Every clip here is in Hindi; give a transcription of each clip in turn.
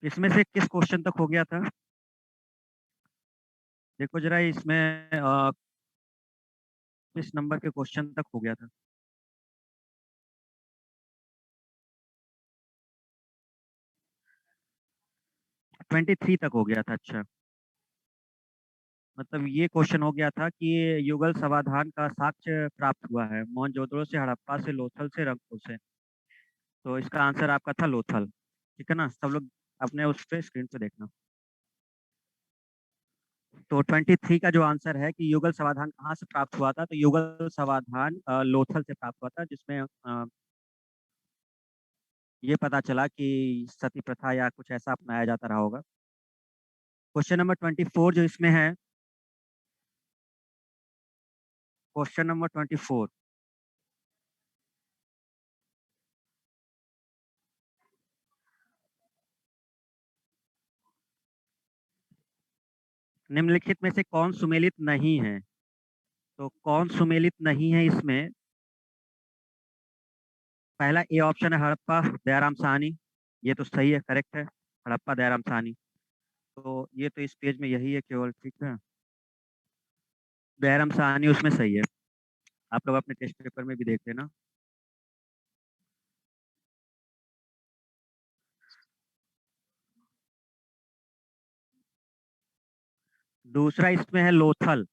इसमें से किस क्वेश्चन तक हो गया था? देखो जरा इसमें किस नंबर के क्वेश्चन तक हो गया था? 23 तक हो गया था। अच्छा, मतलब ये क्वेश्चन हो गया था कि युगल समाधान का साक्ष्य प्राप्त हुआ है मोहनजोदड़ो से, हड़प्पा से, लोथल से, रंगपुर से। तो इसका आंसर आपका था लोथल। ठीक है ना? सब लोग अपने उस पे स्क्रीन पे देखना। तो 23 का जो आंसर है कि युगल समाधान कहाँ से प्राप्त हुआ था, तो युगल समाधान लोथल से प्राप्त हुआ था, जिसमें ये पता चला कि सती प्रथा या कुछ ऐसा अपनाया जाता रहा होगा। क्वेश्चन नंबर 24 जो इसमें है, क्वेश्चन नंबर 24, निम्नलिखित में से कौन सुमेलित नहीं है? तो कौन सुमेलित नहीं है इसमें? पहला ए ऑप्शन है हड़प्पा दयाराम साहनी। ये तो सही है, करेक्ट है, हड़प्पा दयाराम साहनी। तो ये तो इस पेज में यही है केवल। ठीक है, दयाराम साहनी उसमें सही है। आप लोग अपने टेस्ट पेपर में भी देख लेना। दूसरा इसमें है लोथल,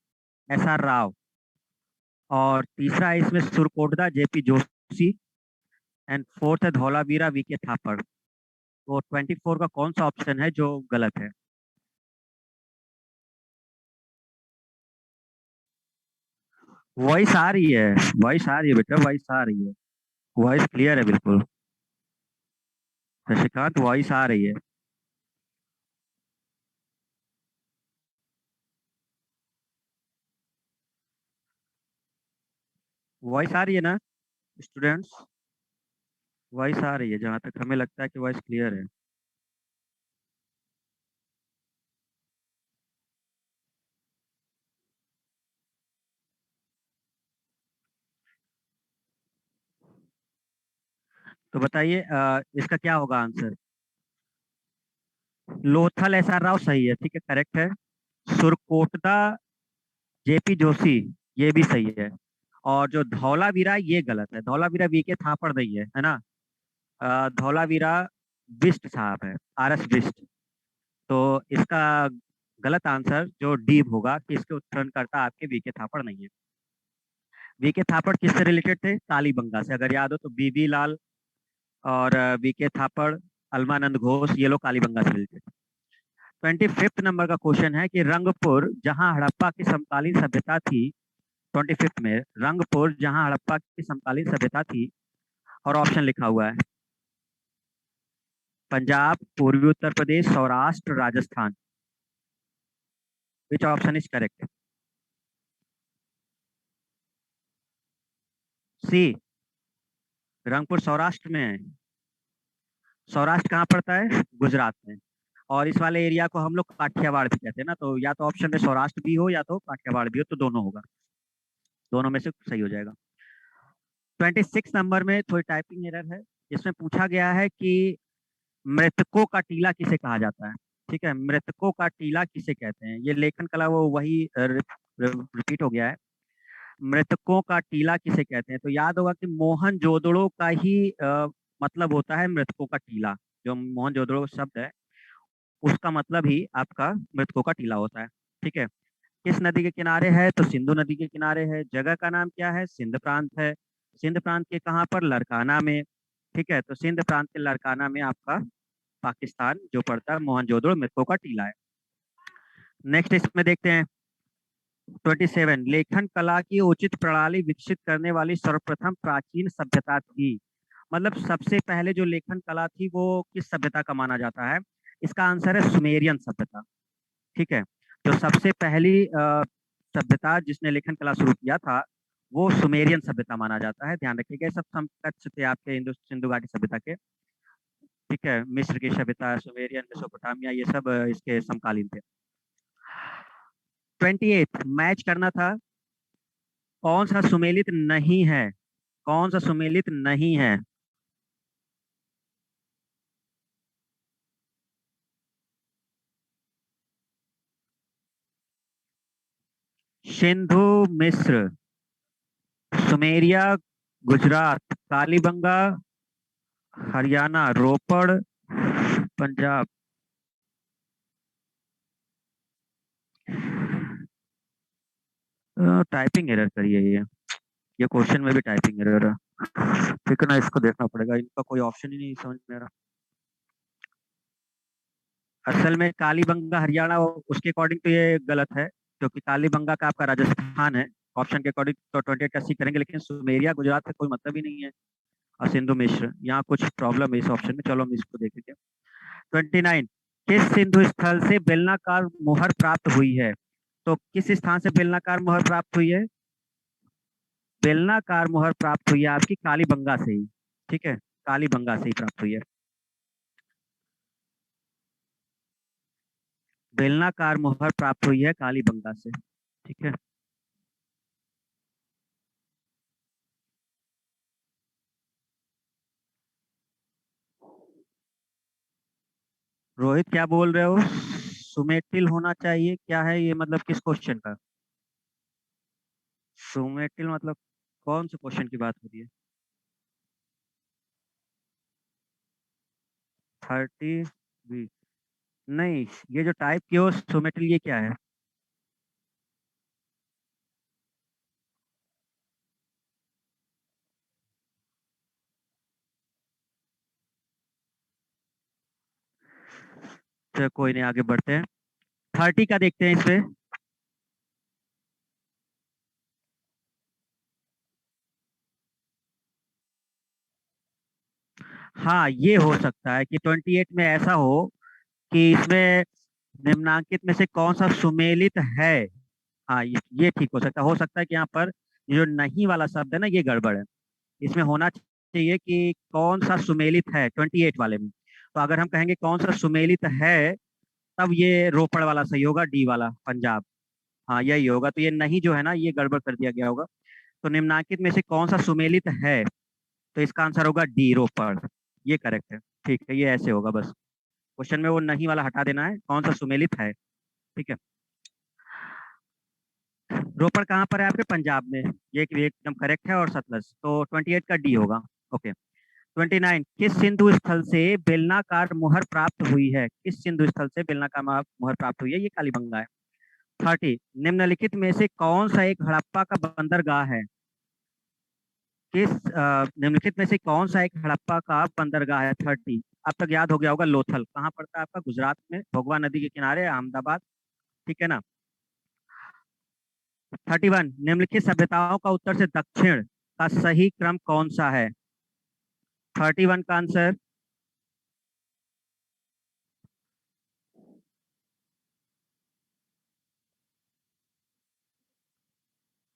एस आर राव। और तीसरा है इसमें Surkotada, JP Joshi. And fourth है धौलावीरा, वीके थापड़। तो 24 का कौन सा ऑप्शन है जो गलत है? वॉइस आ रही है, वॉइस आ रही है बेटा, वॉइस आ रही है। वॉइस क्लियर है बिल्कुल। शशिकांत, वॉइस आ रही है। वॉइस आ रही है ना स्टूडेंट्स? वॉइस आ रही है, जहां तक हमें लगता है कि वॉइस क्लियर है। तो बताइए इसका क्या होगा answer? Lothal S R Rao सही है, ठीक है, करेक्ट है। सुरकोटदा, जेपी जोशी, ये भी सही है। और जो धौलावीरा, ये गलत है। धौलावीरा वीके थापड़ नहीं है ना? धौलावीरा बिष्ट साहब है, आर एस बिष्ट। तो इसका गलत आंसर जो डी होगा कि इसके उत्तरकर्ता आपके वीके थापड़ नहीं है। वीके थापड़ किससे रिलेटेड थे? कालीबंगा से, अगर याद हो तो बीबी लाल और वीके थापड़, अलमानंद घोष, ये लोग कालीबंगा से रिलेटेड। 25th नंबर का क्वेश्चन है कि रंगपुर जहां हड़प्पा की समकालीन सभ्यता थी, 25th में रंगपुर जहां हड़प्पा की समकालीन सभ्यता थी, और ऑप्शन लिखा हुआ है पंजाब, पूर्वी Uttar Pradesh, Saurashtra, Rajasthan. Which option is correct? C, Rangpur Saurashtra में है। सौराष्ट्र कहाँ पड़ता है? गुजरात में। और इस वाले एरिया को हम लोग काठियावाड़ भी कहते हैं ना, तो या तो ऑप्शन में सौराष्ट्र भी हो या तो काठियावाड़ भी हो, तो दोनों होगा। दोनों में से सही हो जाएगा। 26 नंबर में थोड़ी टाइपिंग एरर है। इसमें पूछा गया है कि मृतकों का टीला किसे कहा जाता है? ठीक है, मृतकों का टीला किसे कहते हैं? ये लेखन कला वो वही रिपीट हो गया है। मृतकों का टीला किसे कहते हैं? तो याद होगा कि मोहनजोदड़ो का ही मतलब होता है मृतकों का टीला। जो मोहनजोदड़ो शब्द है, उसका मतलब ही आपका मृतकों का टीला होता है। ठीक है, किस नदी के किनारे है? तो सिंधु नदी के किनारे है। जगह का नाम क्या है? सिंध प्रांत है। सिंध प्रांत के कहाँ पर? लड़काना में। ठीक है, तो सिंध प्रांत के लड़काना में आपका पाकिस्तान जो पड़ता है, मोहनजोदड़ो मृतकों का टीला है। नेक्स्ट इसमें देखते हैं 27, लेखन कला की उचित प्रणाली विकसित करने वाली सर्वप्रथम प्राचीन सभ्यता थी। मतलब सबसे पहले जो लेखन कला थी वो किस सभ्यता का माना जाता है? इसका आंसर है सुमेरियन सभ्यता। ठीक है, जो सबसे पहली सभ्यता जिसने लेखन कला शुरू किया था, वो सुमेरियन सभ्यता माना जाता है। ध्यान रखिएगा, ये सब समकक्ष थे आपके इंदु सिंधु घाटी सभ्यता के। ठीक है, मिस्र की सभ्यता, सुमेरियन, मेसोपोटामिया, ये सब इसके समकालीन थे। 28 मैच करना था। कौन सा सुमेलित नहीं है? कौन सा सुमेलित नहीं है? सिंधु, मिस्र, सुमेरिया, गुजरात, कालीबंगा, हरियाणा, रोपड़, पंजाब। टाइपिंग एरर करिए ये क्वेश्चन में भी टाइपिंग एरर है। ठीक है ना, इसको देखना पड़ेगा, इनका कोई ऑप्शन ही नहीं समझ में आ रहा। असल में कालीबंगा हरियाणा उसके अकॉर्डिंग तो ये गलत है, क्योंकि कालीबंगा का आपका राजस्थान है। ऑप्शन के अकॉर्डिंग तो 28 का सी करेंगे, लेकिन सुमेरिया गुजरात से कोई मतलब ही नहीं है। और सिंधु मिश्र, यहाँ कुछ प्रॉब्लम है इस ऑप्शन में, चलो हम इसको देखेंगे। 29, किस सिंधु स्थल से बेलनाकार मोहर प्राप्त हुई है? तो किस स्थान से बेलनाकार मोहर प्राप्त हुई है? बेलनाकार मोहर प्राप्त हुई है आपकी कालीबंगा से ही। ठीक है, कालीबंगा से ही प्राप्त हुई है। बेलनाकार मोहर प्राप्त हुई है कालीबंगा से। ठीक है। रोहित क्या बोल रहे हो? सुमेटिल होना चाहिए, क्या है ये मतलब किस क्वेश्चन का? सुमेटिल मतलब कौन से क्वेश्चन की बात हो रही है? 30 बी? नहीं, ये जो टाइप की हो सुमेटिल, ये क्या है? चलो कोई नहीं, आगे बढ़ते हैं। 30 का देखते हैं इसमें। हाँ, ये हो सकता है कि 28 में ऐसा हो कि इसमें निम्नांकित में से कौन सा सुमेलित है। हाँ, ये ठीक हो सकता है कि यहाँ पर ये जो नहीं वाला शब्द है ना, ये गड़बड़ है। इसमें होना चाहिए कि कौन सा सुमेलित है 28 वाले में। तो अगर हम कहेंगे कौन सा सुमेलित है, तब ये रोपड़ वाला सही होगा, डी वाला पंजाब। हाँ, यही होगा, तो ये नहीं जो है ना, ये गड़बड़ कर दिया गया होगा। तो निम्नांकित में से कौन सा सुमेलित है? तो इसका आंसर होगा डी, रोपड़। ये करेक्ट है। ठीक है, ये ऐसे होगा बस। क्वेश्चन में वो नहीं वाला हटा देना है, कौन सा सुमेलित है। ठीक है। रोपड़ कहाँ पर है आपके? पंजाब में। ये एकदम करेक्ट है, और सतलज तो 28 का डी होगा। ओके। 29, किस सिंधु स्थल से बेलनाकार मुहर प्राप्त हुई है? किस सिंधु स्थल से बेलनाकार मुहर प्राप्त हुई है? ये कालीबंगा है। 30, निम्नलिखित में से कौन सा एक हड़प्पा का बंदरगाह है? निम्नलिखित में से कौन सा एक हड़प्पा का बंदरगाह है? 30, अब तक याद हो गया होगा, लोथल कहाँ पड़ता है आपका? गुजरात में, भोगवा नदी के किनारे, अहमदाबाद। ठीक है ना। 31, निम्नलिखित सभ्यताओं का उत्तर से दक्षिण का सही क्रम कौन सा है? 31 का आंसर।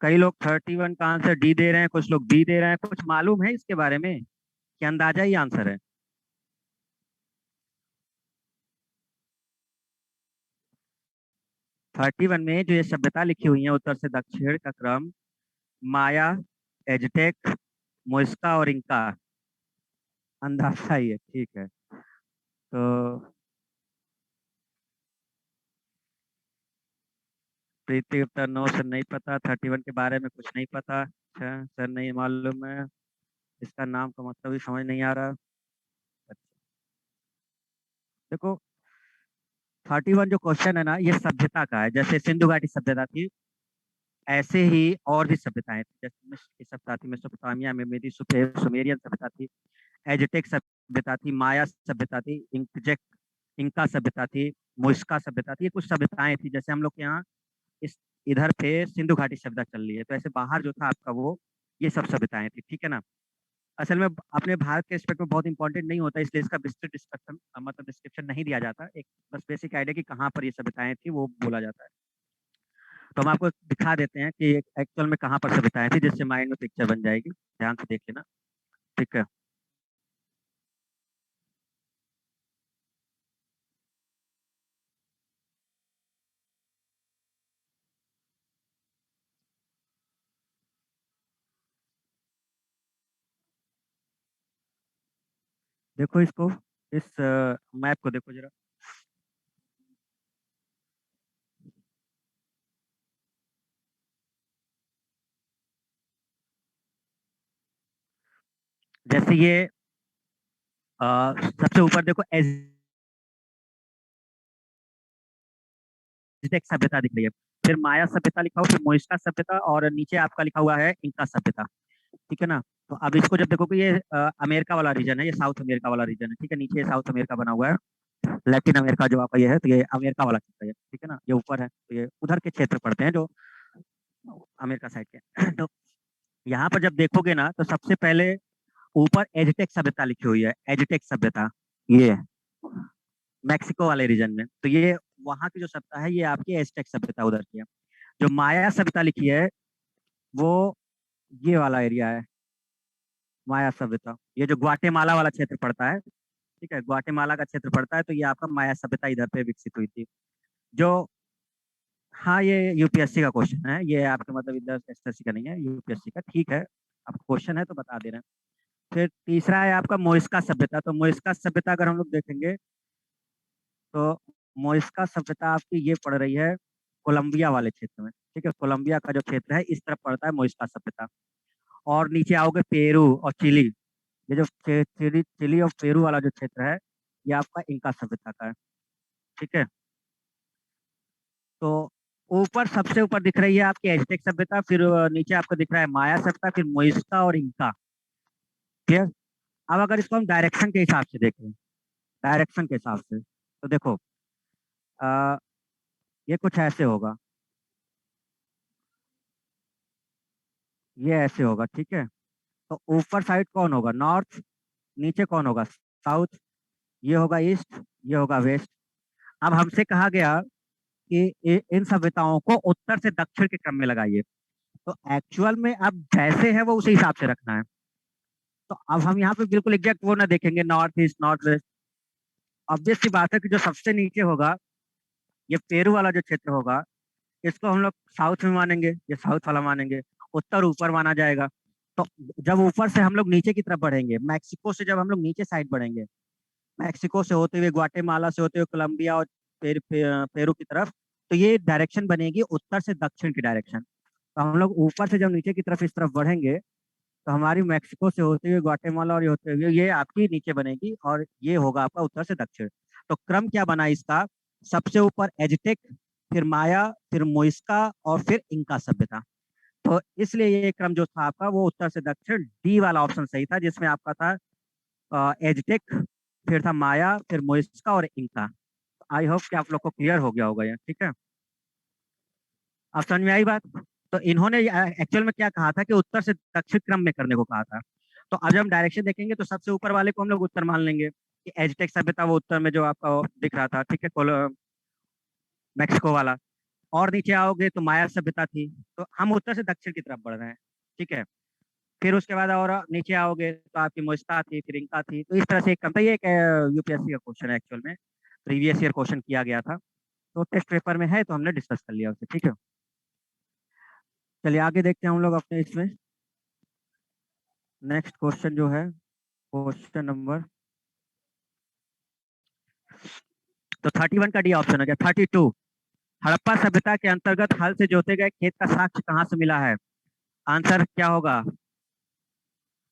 कई लोग 31 का आंसर डी दे रहे हैं, कुछ लोग बी दे रहे हैं। कुछ मालूम है इसके बारे में, कि अंदाजा ही आंसर है? 31 में जो ये सभ्यता लिखी हुई है उत्तर से दक्षिण का क्रम, माया, एजटेक, मोइस्का और इंका। अंदाजा ही है, ठीक है। तो प्रीति उत्तर, नो सर नहीं पता, 31 के बारे में कुछ नहीं पता। अच्छा सर, नहीं मालूम है, इसका नाम का मतलब भी समझ नहीं आ रहा। अच्छा, देखो, 31 जो क्वेश्चन है ना, ये सभ्यता का है। जैसे सिंधु घाटी सभ्यता थी, ऐसे ही और भी सभ्यताएं थी। जैसे मिस्र की सभ्यता थी, मेसोपोटामिया में मेरी सुमेरियन सभ्यता थी, एजटेक सभ्यता थी, माया सभ्यता थी, इंका सभ्यता थी, मुइस्का सभ्यता थी। ये कुछ सभ्यताएं थी। जैसे हम लोग के यहाँ इस इधर पे सिंधु घाटी सभ्यता चल रही है, तो ऐसे बाहर जो था आपका वो, ये सब सभ्यताएं थी। ठीक है ना। असल में अपने भारत के एस्पेक्ट में बहुत इंपॉर्टेंट नहीं होता, इसलिए इसका विस्तृत डिस्कशन मतलब डिस्क्रिप्शन नहीं दिया जाता। एक बस बेसिक आइडिया कि कहाँ पर ये सभ्यताएं थी वो बोला जाता है। तो हम आपको दिखा देते हैं कि एक्चुअल में कहाँ पर सभ्यताएं थी, जिससे माइंड में पिक्चर बन जाएगी। ध्यान से देख लेना। ठीक है। देखो इसको, इस मैप को देखो जरा। जैसे ये सबसे ऊपर देखो एज़टेक सभ्यता दिख रही है, फिर माया सभ्यता लिखा हुआ, फिर मोइस्का सभ्यता और नीचे आपका लिखा हुआ है इंका सभ्यता। ठीक है ना? तो अब इसको जब देखोगे ये अमेरिका वाला रीजन है, ये साउथ अमेरिका वाला रीजन है। ठीक है, नीचे साउथ अमेरिका बना हुआ है, लैटिन अमेरिका जो आपका ये है, तो ये अमेरिका वाला क्षेत्र है। ठीक है ना? ये ऊपर है, तो ये उधर के क्षेत्र पड़ते हैं जो अमेरिका साइड के। तो यहाँ पर जब देखोगे ना, तो सबसे पहले ऊपर एजटेक सभ्यता लिखी हुई है, एजटेक सभ्यता, ये मैक्सिको वाले रीजन में। तो ये वहाँ की जो सभ्यता है, ये आपकी एजटेक सभ्यता उधर की है। जो माया सभ्यता लिखी है, वो ये वाला एरिया है, माया सभ्यता। ये जो ग्वाटेमाला वाला क्षेत्र पड़ता है, ठीक है, ग्वाटेमाला का क्षेत्र पड़ता है, तो ये आपका माया सभ्यता इधर पे विकसित हुई थी। जो, हाँ, ये यूपीएससी का क्वेश्चन है, ये आपका मतलब इधर एसएससी का नहीं है, यूपीएससी का। ठीक है, आपका क्वेश्चन है तो बता दे रहे हैं। फिर तीसरा है आपका मोइस्का सभ्यता। तो मोइस्का सभ्यता अगर हम लोग देखेंगे, तो मोइस्का सभ्यता आपकी ये पड़ रही है कोलंबिया वाले क्षेत्र में। ठीक है, कोलंबिया का जो क्षेत्र है, इस तरफ पड़ता है मोइस्का सभ्यता। और नीचे आओगे पेरू और चिली, ये जो चिली चिली और पेरू वाला जो क्षेत्र है, ये आपका इंका सभ्यता का है। ठीक है, तो ऊपर सबसे ऊपर दिख रही है आपकी एज़टेक सभ्यता, फिर नीचे आपको दिख रहा है माया सभ्यता, फिर मोइस्का और इंका। क्लियर? अब अगर इसको हम डायरेक्शन के हिसाब से देखें, डायरेक्शन के हिसाब से, तो देखो आ, ये कुछ ऐसे होगा, ये ऐसे होगा। ठीक है, तो ऊपर साइड कौन होगा? नॉर्थ। नीचे कौन होगा? साउथ। ये होगा ईस्ट, ये होगा वेस्ट। अब हमसे कहा गया कि इन सभ्यताओं को उत्तर से दक्षिण के क्रम में लगाइए। तो एक्चुअल में अब जैसे है वो उसी हिसाब से रखना है। तो अब हम यहाँ पे बिल्कुल एग्जैक्ट वो ना देखेंगे, north east north west. Obvious सी बात है कि जो सबसे नीचे होगा, ये पेरू वाला जो क्षेत्र होगा, इसको हम लोग साउथ में मानेंगे, ये साउथ वाला मानेंगे। उत्तर ऊपर माना जाएगा। तो जब ऊपर से हम लोग नीचे की तरफ बढ़ेंगे, मैक्सिको से जब हम लोग नीचे साइड बढ़ेंगे, मैक्सिको से होते हुए ग्वाटेमाला से होते हुए कोलंबिया और पेरू की तरफ, तो ये डायरेक्शन बनेगी उत्तर से दक्षिण की डायरेक्शन। तो हम लोग ऊपर से जब नीचे की तरफ इस तरफ बढ़ेंगे, तो हमारी मैक्सिको से होते हुए ग्वाटेमाला और ये होते हुए ये आपकी नीचे बनेगी, और ये होगा आपका उत्तर से दक्षिण। तो क्रम क्या बना इसका? सबसे ऊपर एजटेक, फिर माया, फिर मोइस्का और फिर इंका सभ्यता। तो इसलिए ये क्रम जो था आपका, वो उत्तर से दक्षिण, डी वाला ऑप्शन सही था, जिसमें आपका था एजटेक, फिर था माया, फिर मोइस्का और इंका। आई होप कि आप लोग को क्लियर हो गया होगा ये। ठीक है, अब समझ में आई बात? तो इन्होंने एक्चुअल में क्या कहा था कि उत्तर से दक्षिण क्रम में करने को कहा था। तो अब जब हम डायरेक्शन देखेंगे, तो सबसे ऊपर वाले को हम लोग उत्तर मान लेंगे कि एजटेक सभ्यता वो उत्तर में जो आपका दिख रहा था। ठीक है, मैक्सिको वाला। और नीचे आओगे तो माया सभ्यता थी। तो हम उत्तर से दक्षिण की तरफ बढ़ रहे हैं। ठीक है, फिर उसके बाद और नीचे आओगे तो आपकी मोइस्का थी, फिर इंका थी। तो इस तरह से एक क्रम था। ये एक यूपीएससी का क्वेश्चन है एक्चुअल में, प्रीवियस ईयर क्वेश्चन किया गया था, तो टेस्ट पेपर में है, तो हमने डिस्कस कर लिया उसे। ठीक है, चलिए आगे देखते हैं हम लोग अपने इसमें। नेक्स्ट क्वेश्चन जो है, क्वेश्चन नंबर, तो 31 का डी ऑप्शन हो गया। 32, हड़प्पा सभ्यता के अंतर्गत हल से जोते गए खेत का साक्ष्य कहाँ से मिला है? आंसर क्या होगा?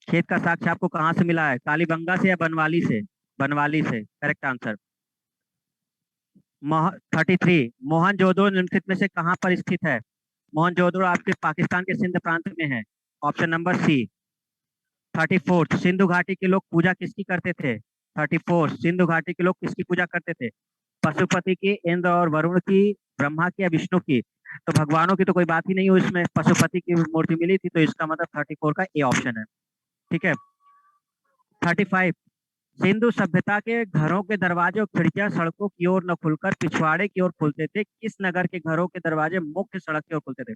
खेत का साक्ष्य आपको कहाँ से मिला है? कालीबंगा से या बनवाली से? बनवाली से करेक्ट आंसर। 33, मोहनजोदड़ो निम्नलिखित में से कहाँ पर स्थित है? मोहनजोदड़ो आपके पाकिस्तान के सिंध प्रांत में है, ऑप्शन नंबर सी। 34, सिंधु घाटी के लोग पूजा किसकी करते थे? 34, सिंधु घाटी के लोग किसकी पूजा करते थे? पशुपति की, इंद्र और वरुण की, ब्रह्मा की या विष्णु की? तो भगवानों की तो कोई बात ही नहीं हुई इसमें, पशुपति की मूर्ति मिली थी, तो इसका मतलब 34 का ए ऑप्शन है। ठीक है, 35, सिंधु सभ्यता के घरों के दरवाजे और खिड़कियां सड़कों की ओर न खुलकर पिछवाड़े की ओर खुलते थे, किस नगर के घरों के दरवाजे मुख्य सड़क की ओर खुलते थे?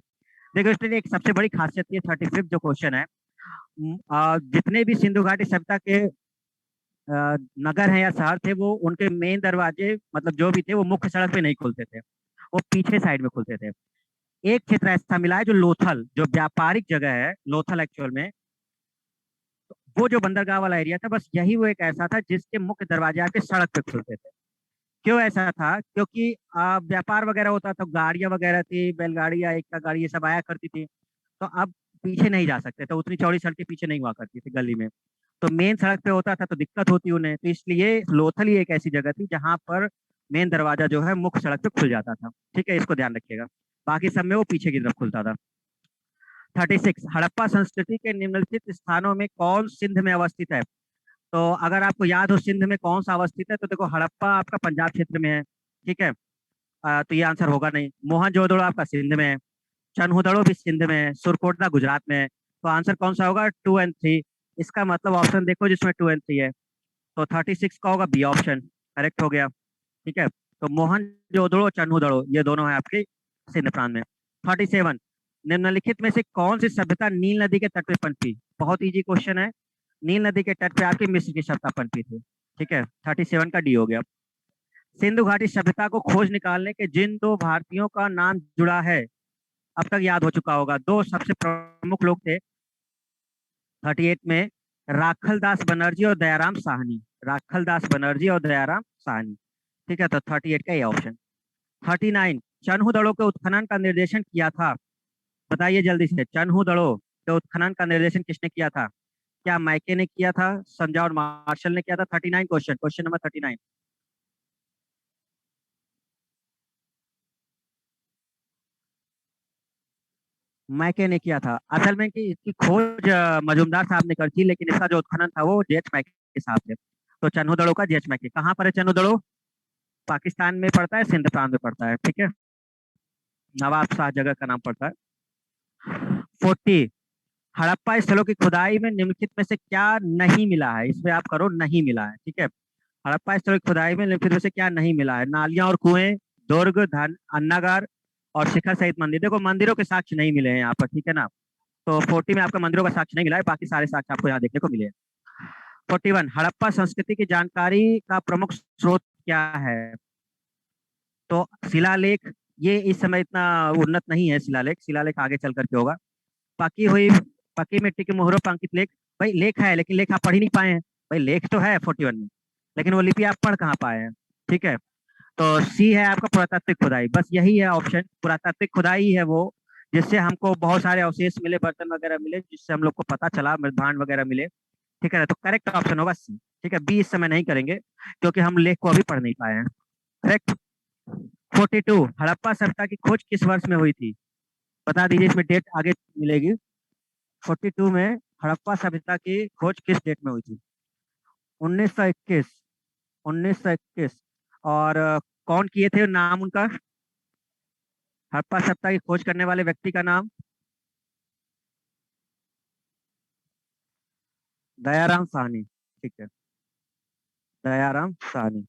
देखो, इसमें एक सबसे बड़ी खासियत ये 35 जो क्वेश्चन है, जितने भी सिंधु घाटी सभ्यता के नगर हैं या शहर थे, वो उनके मेन दरवाजे मतलब जो भी थे, वो मुख्य सड़क पे नहीं खुलते थे, वो पीछे साइड में खुलते थे। एक क्षेत्र ऐसा मिला है जो लोथल, जो व्यापारिक जगह है लोथल एक्चुअल में, वो जो बंदरगाह वाला एरिया था, बस यही वो एक ऐसा था जिसके मुख्य दरवाजे आके सड़क पे खुलते थे। क्यों ऐसा था? क्योंकि व्यापार वगैरह होता था, गाड़ियां वगैरह थी, बैलगाड़ी या एक गाड़ी ये सब आया करती थी। तो अब पीछे नहीं जा सकते थे, उतनी चौड़ी सड़कें पीछे नहीं हुआ करती थी गली में। तो मेन सड़क पे होता था तो दिक्कत होती उन्हें, तो इसलिए लोथल ही एक ऐसी जगह थी जहां पर मेन दरवाजा जो है मुख्य सड़क पे खुल जाता था। ठीक है, इसको ध्यान रखिएगा। बाकी सब में वो पीछे की तरफ खुलता था। 36, हड़प्पा संस्कृति के निम्नलिखित स्थानों में कौन सिंध में अवस्थित है? तो अगर आपको याद हो सिंध में कौन सा अवस्थित है, तो देखो हड़प्पा आपका पंजाब क्षेत्र में है। ठीक है, तो ये आंसर होगा नहीं। मोहनजोदड़ो आपका सिंध में है, चनहुदड़ो भी सिंध में है, सुरकोटला गुजरात में है। तो आंसर कौन सा होगा? 2 और 3। इसका मतलब ऑप्शन देखो जिसमें 2 और 3 है, तो 36 का होगा बी ऑप्शन, करेक्ट हो गया। ठीक है, तो मोहनजोदड़ो चन्हुदड़ो ये दोनों है आपके सिंध प्रांत में। 37, निम्नलिखित में से कौन सी सभ्यता नील नदी के तट पे पनपी? बहुत इजी क्वेश्चन है। नील नदी के तट पे आपकी मिस्र की सभ्यता पनपी थी। ठीक है, 37 का डी हो गया। सिंधु घाटी सभ्यता को खोज निकालने के जिन दो भारतीयों का नाम जुड़ा है, अब तक याद हो चुका होगा, दो सबसे प्रमुख लोग थे 38 में, राखल दास बनर्जी और दयाराम साहनी। राखल दास बनर्जी और दयाराम साहनी। ठीक है, तो 38 का ये ऑप्शन। 39, चन्हु दड़ों के उत्खनन का निर्देशन किया था? बताइए जल्दी से, चन्हु दड़ों के उत्खनन का निर्देशन किसने किया था? क्या मैके ने किया था, संजय और मार्शल ने किया था? 39 क्वेश्चन, क्वेश्चन नंबर 39। मैके ने किया था। असल में कि इसकी खोज मजूमदार साहब ने कर थी, लेकिन इसका जो उत्खनन था वो जेएच मैके साहब थे। तो चन्हु दड़ों का जेएच मैके। कहाँ पर है चन्हु दड़ों? पाकिस्तान में पड़ता है, सिंध प्रांत में पड़ता है। ठीक है, नवाब शाह जगह का नाम पड़ता है। 40, हड़प्पा स्थलों की खुदाई में निम्नलिखित में से क्या नहीं मिला है? इसमें आप करो नहीं मिला है। ठीक है, हड़प्पा स्थलों की खुदाई में निम्नलिखित में से क्या नहीं मिला है? नालियां और कुएं, दुर्ग, धन अन्नागार और शिखर सहित मंदिर। देखो मंदिरों के साक्ष्य नहीं मिले हैं यहाँ पर, ठीक है ना। तो 40 में आपका मंदिरों का साक्ष्य नहीं मिला है, बाकी सारे साक्ष्य आपको यहाँ देखने को मिले हैं। 41, हड़प्पा संस्कृति की जानकारी का प्रमुख स्रोत क्या है? तो शिलालेख, ये इस समय इतना उन्नत नहीं है शिलालेख, शिलालेख आगे चल करके होगा। पकी हुई, पकी मिट्टी के मोहरों पर अंकित लेख, भाई लेख है लेकिन लेख आप पढ़ ही नहीं पाए हैं। भाई लेख तो है 41 में, लेकिन वो लिपि आप पढ़ कहाँ पाए हैं? ठीक है, तो सी है आपका पुरातात्विक खुदाई, बस यही है ऑप्शन, पुरातात्विक खुदाई ही है वो, जिससे हमको बहुत सारे अवशेष मिले, बर्तन वगैरह मिले, जिससे हम लोग को पता चला, मृदभांड वगैरह मिले। ठीक है ना, तो करेक्ट ऑप्शन होगा सी। ठीक है, बी इस समय नहीं करेंगे क्योंकि हम लेख को अभी पढ़ नहीं पाए हैं। करेक्ट। 42, हड़प्पा सभ्यता की खोज किस वर्ष में हुई थी? बता दीजिए, इसमें डेट आगे मिलेगी। 42 में हड़प्पा सभ्यता की खोज किस डेट में हुई थी? 1921। 1921। और कौन किए थे नाम उनका? हड़प्पा सभ्यता की खोज करने वाले व्यक्ति का नाम? दयाराम साहनी। ठीक है, दयाराम साहनी।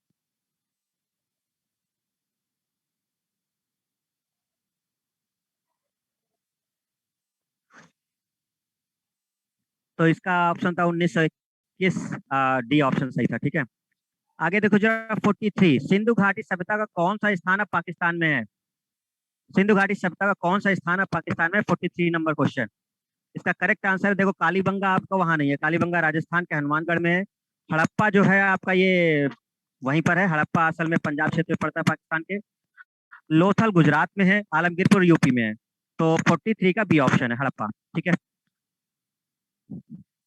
तो इसका ऑप्शन था 1921, डी ऑप्शन सही था। ठीक है, आगे देखो जरा 43, सिंधु घाटी सभ्यता का कौन सा स्थान अब पाकिस्तान में है? सिंधु घाटी सभ्यता का कौन सा स्थान अब पाकिस्तान में? 43 नंबर क्वेश्चन। इसका करेक्ट आंसर देखो, कालीबंगा आपका वहां नहीं है, कालीबंगा राजस्थान के हनुमानगढ़ में है। हड़प्पा जो है आपका ये वहीं पर है, हड़प्पा असल में पंजाब क्षेत्र में पड़ता है पाकिस्तान के। लोथल गुजरात में है, आलमगीरपुर यूपी में है। तो 43 का बी ऑप्शन है हड़प्पा। ठीक है,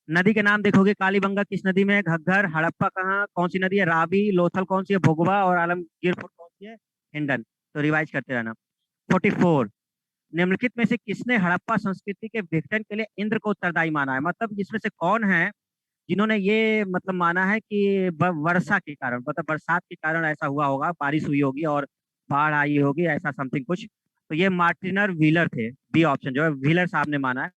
नदी के नाम देखोगे, कालीबंगा किस नदी में है? घग्गर। हड़प्पा कहाँ, कौन सी नदी है? रावी। लोथल कौन सी है? भोगवा। और आलमगीरपुर कौन सी है? हिंडन। तो रिवाइज करते रहना। 44, निम्नलिखित में से किसने हड़प्पा संस्कृति के विघटन के लिए इंद्र को उत्तरदायी माना है? मतलब इसमें से कौन है जिन्होंने ये मतलब माना है कि वर्षा के कारण, मतलब बरसात के कारण ऐसा हुआ होगा, बारिश हुई होगी और बाढ़ आई होगी, ऐसा समथिंग कुछ। तो ये मार्टिनर व्हीलर थे, बी ऑप्शन जो है व्हीलर साहब ने माना है।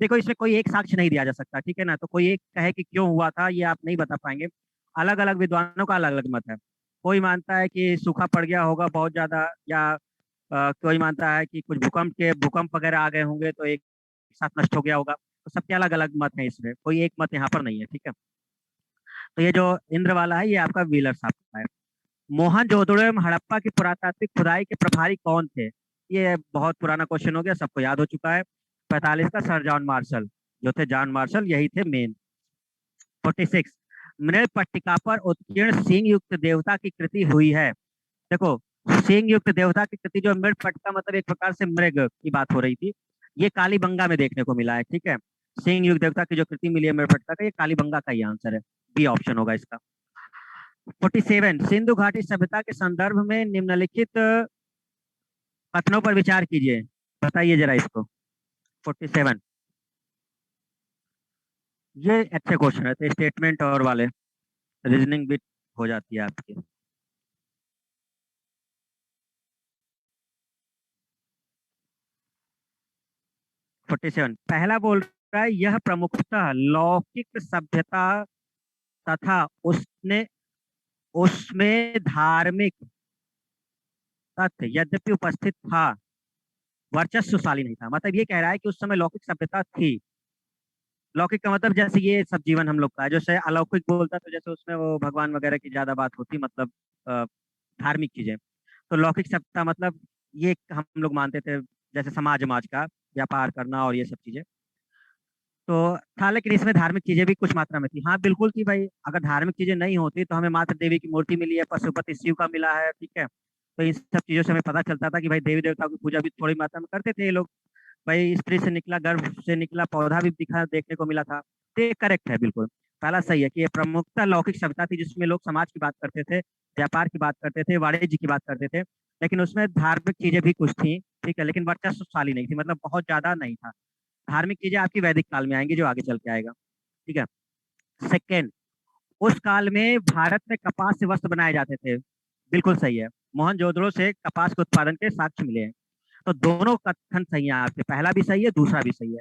देखो इसमें कोई एक साक्ष्य नहीं दिया जा सकता, ठीक है ना, तो कोई एक कहे कि क्यों हुआ था ये आप नहीं बता पाएंगे। अलग अलग विद्वानों का अलग अलग मत है। कोई मानता है कि सूखा पड़ गया होगा बहुत ज्यादा, या कोई मानता है कि कुछ भूकंप वगैरह आ गए होंगे तो एक साथ नष्ट हो गया होगा। तो सबके अलग अलग मत है, इसमें कोई एक मत यहाँ पर नहीं है। ठीक है, तो ये जो इंद्र वाला है ये आपका व्हीलर साहब का है। मोहनजोदड़ो एवं हड़प्पा की पुरातात्विक खुदाई के प्रभारी कौन थे? ये बहुत पुराना क्वेश्चन हो गया, सबको याद हो चुका है। 45 का सर जॉन मार्शल, जो थे जॉन मार्शल, यही थे मेन। 46, मृग पट्टिका पर उत्कीर्ण सिंह युक्त देवता की कृति हुई है। देखो, सिंह युक्त देवता की कृति जो मृग पट्टिका मतलब एक प्रकार से मृग की बात हो रही थी, ये कालीबंगा में देखने को मिला है। ठीक है, सिंह युग देवता की जो कृति मिली है मृणपट्टिका का, ये कालीबंगा का ही आंसर है। बी ऑप्शन होगा इसका। 47, सिंधु घाटी सभ्यता के संदर्भ में निम्नलिखित कथनों पर विचार कीजिए, बताइए जरा इसको। 47, ये अच्छे क्वेश्चन है, तो स्टेटमेंट और वाले रीजनिंग भी हो जाती है आपकी। 47, पहला बोल रहा है यह प्रमुखतः लौकिक सभ्यता तथा उसने उसमें धार्मिक तथ्य यद्यपि उपस्थित था, वर्चस्वशाली नहीं था। मतलब ये कह रहा है कि उस समय लौकिक सभ्यता थी। लौकिक का मतलब जैसे ये सब जीवन हम लोग का है, जैसे अलौकिक बोलता तो जैसे उसमें वो भगवान वगैरह की ज्यादा बात होती, मतलब अ, धार्मिक चीजें। तो लौकिक सभ्यता मतलब ये हम लोग मानते थे, जैसे समाज समाज का व्यापार करना और ये सब चीजें। तो था, लेकिन इसमें धार्मिक चीजें भी कुछ मात्रा में थी। हाँ बिल्कुल थी भाई, अगर धार्मिक चीजें नहीं होती तो हमें मात्र देवी की मूर्ति मिली है, पशुपति शिव का मिला है, ठीक है। तो इन सब चीजों से हमें पता चलता था कि भाई देवी देवताओं की पूजा भी थोड़ी मात्रा में करते थे ये लोग। भाई स्त्री से निकला, गर्भ से निकला पौधा भी दिखा देखने को मिला था। तो ये करेक्ट है बिल्कुल। पहला सही है कि ये प्रमुखता लौकिक सभ्यता थी, जिसमें लोग समाज की बात करते थे, व्यापार की बात करते थे, वाणिज्य की बात करते थे। लेकिन उसमें धार्मिक चीजें भी कुछ थी, ठीक है, लेकिन वर्चस्वशाली नहीं थी, मतलब बहुत ज्यादा नहीं था। धार्मिक चीजें आपकी वैदिक काल में आएंगी, जो आगे चल के आएगा, ठीक है। सेकेंड, उस काल में भारत में कपास से वस्त्र बनाए जाते थे, बिल्कुल सही है। मोहनजोदड़ो से कपास के उत्पादन के साक्ष्य मिले हैं। तो दोनों कथन सही है आपके, पहला भी सही है, दूसरा भी सही है।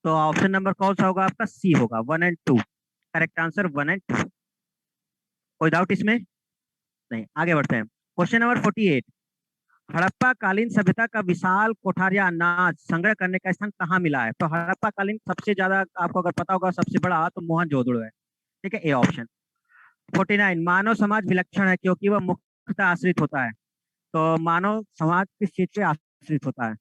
तो ऑप्शन नंबर कौन सा होगा आपका? सी होगा, 1 और 2। करेक्ट आंसर 1 और 2, कोई डाउट इसमें? नहीं, आगे बढ़ते हैं। क्वेश्चन नंबर 48, हड़प्पा कालीन सभ्यता का विशाल कोठार या अनाज संग्रह करने का स्थान कहाँ मिला है? तो हड़प्पा कालीन सबसे ज्यादा आपको अगर पता होगा सबसे बड़ा तो मोहनजोदड़ो है, ठीक है, ए ऑप्शन। 49, मानव समाज विलक्षण है क्योंकि वह मुख्यतः आश्रित होता है। तो मानव समाज किस चीज पे आश्रित होता है?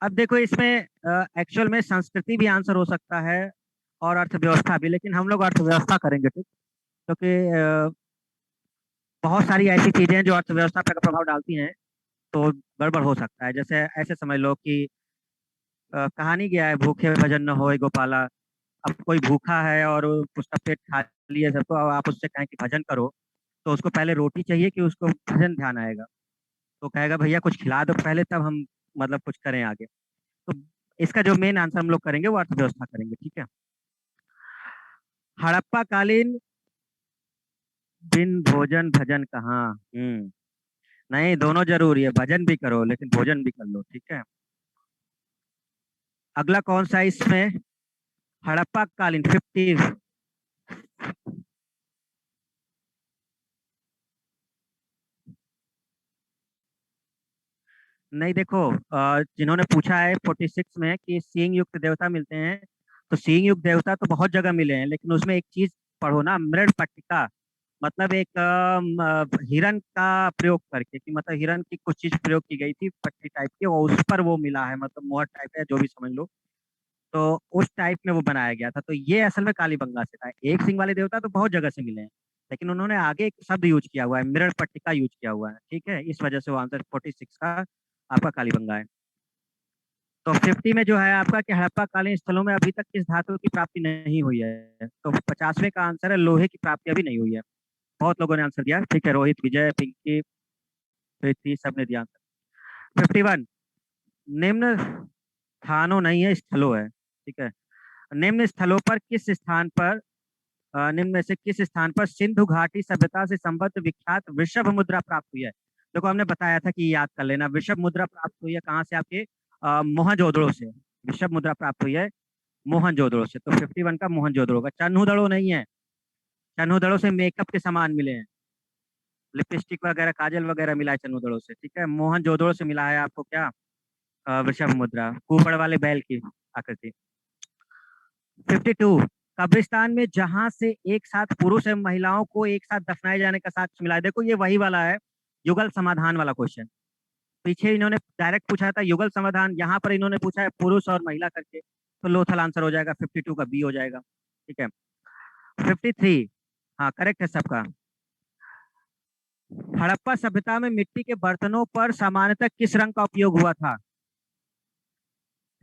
अब देखो इसमें एक्चुअल में संस्कृति भी आंसर हो सकता है और अर्थव्यवस्था भी, लेकिन हम लोग अर्थव्यवस्था करेंगे, ठीक। क्योंकि बहुत सारी ऐसी चीजें हैं जो अर्थव्यवस्था पर प्रभाव डालती हैं। तो गड़बड़ हो सकता है, जैसे ऐसे समझ लो कि कहानी क्या है, भूखे भजन न होए गोपाला। अब कोई भूखा है और उसका पेट खाली है सबको, अब आप उससे कहें कि भजन करो, तो उसको पहले रोटी चाहिए कि उसको भजन ध्यान आएगा? तो कहेगा भैया कुछ खिला दो पहले, तब हम मतलब कुछ करें आगे। तो इसका जो मेन आंसर हम लोग करेंगे वो अर्थव्यवस्था करेंगे, ठीक है। हड़प्पा कालीन बिन भोजन भजन कहाँ? नहीं, दोनों जरूरी है, भजन भी करो लेकिन भोजन भी कर लो, ठीक है। अगला कौन सा है इसमें? हड़प्पा कालीन 50। नहीं देखो, जिन्होंने पूछा है 46 में कि सिंह युक्त देवता मिलते हैं, तो सिंह युक्त देवता तो बहुत जगह मिले हैं, लेकिन उसमें एक चीज पढ़ो ना, मृड पट्टिका। मतलब एक हिरन का प्रयोग करके, कि मतलब हिरन की कुछ चीज प्रयोग की गई थी पट्टी टाइप की, और उस पर वो मिला है, मतलब मोहर टाइप है, जो भी समझ लो। तो उस टाइप में वो बनाया गया था, तो ये असल में कालीबंगा से था। एक सिंह वाले देवता तो बहुत जगह से मिले हैं, लेकिन उन्होंने आगे एक शब्द यूज किया हुआ है, मिरर पट्टिका यूज किया हुआ है, ठीक है, इस वजह से वो आंसर 46 का आपका कालीबंगा है। तो 50 में जो है आपका कि हड़प्पा कालीन स्थलों में अभी तक किस धातु की प्राप्ति नहीं हुई है? तो 50वें का आंसर है लोहे की प्राप्ति अभी नहीं हुई है। बहुत लोगों ने आंसर दिया, ठीक है, रोहित, विजय, पिंकी, प्रीति, सबने दिया आंसर। 51, निम्न स्थानों नहीं है, स्थलों है, ठीक है। निम्न स्थलों पर किस स्थान पर निम्न में से किस स्थान पर सिंधु घाटी सभ्यता से संबद्ध विख्यात वृषभ मुद्रा प्राप्त हुई है? देखो हमने बताया था कि याद कर लेना, वृषभ मुद्रा प्राप्त हुई है कहाँ से? आपके मोहनजोदड़ो से वृषभ मुद्रा प्राप्त हुई है, मोहनजोदड़ो से। तो 51 का मोहनजोदड़ो का, चन्हुदड़ो नहीं है। चन्हुदड़ो से मेकअप के सामान मिले हैं, लिपस्टिक वगैरह काजल वगैरह मिला है चन्हुदड़ो से, ठीक है। मोहनजोदड़ो से मिला है आपको क्या? वृषभ मुद्रा, कुबड़ वाले बैल की आकृति। 52, कब्रिस्तान में जहां से एक साथ पुरुष एवं महिलाओं को एक साथ दफनाए जाने का साक्ष्य मिला है। देखो ये वही वाला है, युगल समाधान वाला क्वेश्चन। पीछे इन्होंने डायरेक्ट पूछा था युगल समाधान, यहाँ पर इन्होंने पूछा है पुरुष और महिला करके, तो लोथल आंसर हो जाएगा, 52 का बी हो जाएगा, ठीक है। 53, हाँ करेक्ट है सबका। हड़प्पा सभ्यता में मिट्टी के बर्तनों पर सामान्यतः किस रंग का उपयोग हुआ था?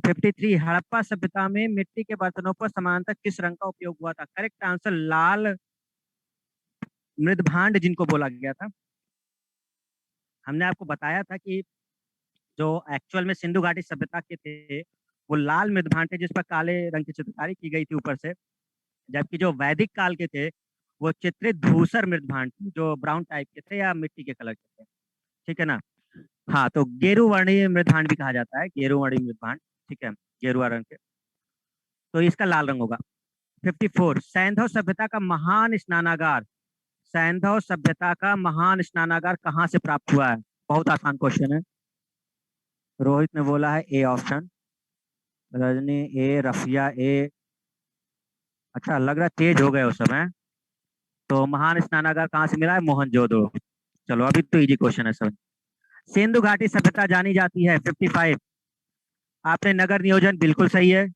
53 हड़प्पा सभ्यता में मिट्टी के बर्तनों पर समानांतर किस रंग का उपयोग हुआ था? करेक्ट आंसर लाल मृदभांड जिनको बोला गया था। हमने आपको बताया था कि जो एक्चुअल में सिंधु घाटी सभ्यता के थे वो लाल मृदभांड थे जिस पर काले रंग की चित्रकारी की गई थी ऊपर से, जबकि जो वैदिक काल के थे वो चित्रित धूसर मृदभांड थे जो ब्राउन टाइप के थे या मिट्टी के कलर के थे। ठीक है ना? हाँ, तो गेरू वर्णीय मृदभांड भी कहा जाता है, गेरू वर्णीय मृदभांड। ठीक है, गेरुआ रंग के, तो इसका लाल रंग होगा। 54 सैंधव सभ्यता का महान स्नानागार, सैंधव सभ्यता का महान स्नानागार कहाँ से प्राप्त हुआ है? बहुत आसान क्वेश्चन है। रोहित ने बोला है ए ऑप्शन, रजनी ए, रफिया ए। अच्छा, लग रहा है तेज हो गए उस समय। तो महान स्नानागार कहाँ से मिला है? मोहनजोदड़ो। चलो अभी तो इजी क्वेश्चन है सब। सिंधु घाटी सभ्यता जानी जाती है 55। आपने नगर नियोजन बिल्कुल सही है,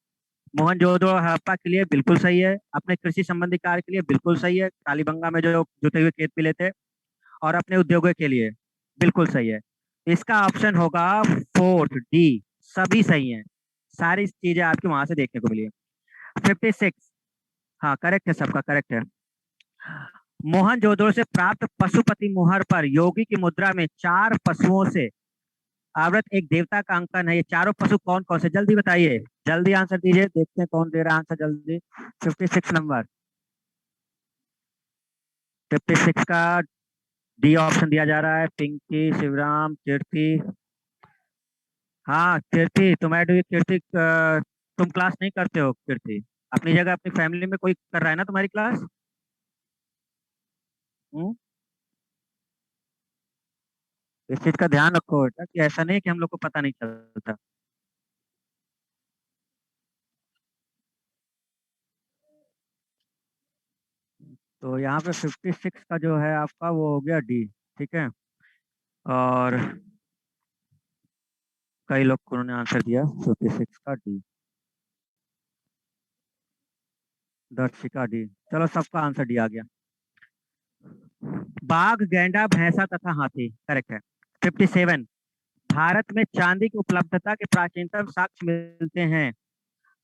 मोहनजोदड़ो हड़प्पा के लिए बिल्कुल सही है, अपने कृषि संबंधी कार्य के लिए बिल्कुल सही है, कालीबंगा में जो जुते हुए खेत मिले थे, और अपने उद्योगों के लिए बिल्कुल सही है। इसका ऑप्शन होगा फोर्थ डी, सभी सही हैं, सारी चीजें आपको वहां से देखने को मिली है। 56 हाँ करेक्ट है, सबका करेक्ट है। मोहनजोदड़ो से प्राप्त पशुपति मुहर पर योगी की मुद्रा में 4 पशुओं से आवृत एक देवता का अंकन है। ये चारों पशु कौन कौन से? जल्दी बताइए, जल्दी आंसर दीजिए, देखते हैं कौन दे रहा है आंसर जल्दी। 56 नंबर, 56 का डी ऑप्शन दिया जा रहा है। पिंकी, शिवराम, कीर्ति। हाँ कीर्ति, तुम ऐड हुई कीर्ति। तुम क्लास नहीं करते हो कीर्ति? अपनी जगह अपनी फैमिली में कोई कर रहा है ना तुम्हारी क्लास? हम्म? इस चीज का ध्यान रखो बेटा कि ऐसा नहीं कि हम लोग को पता नहीं चलता। तो यहाँ पे 56 का जो है आपका वो हो गया डी। ठीक है, और कई लोग को उन्होंने आंसर दिया 56 का डी। दर्शिका डी। चलो सबका आंसर डी आ गया। बाघ, गैंडा, भैंसा तथा हाथी करेक्ट है। 57 भारत में चांदी की उपलब्धता के प्राचीनतम साक्ष्य मिलते हैं।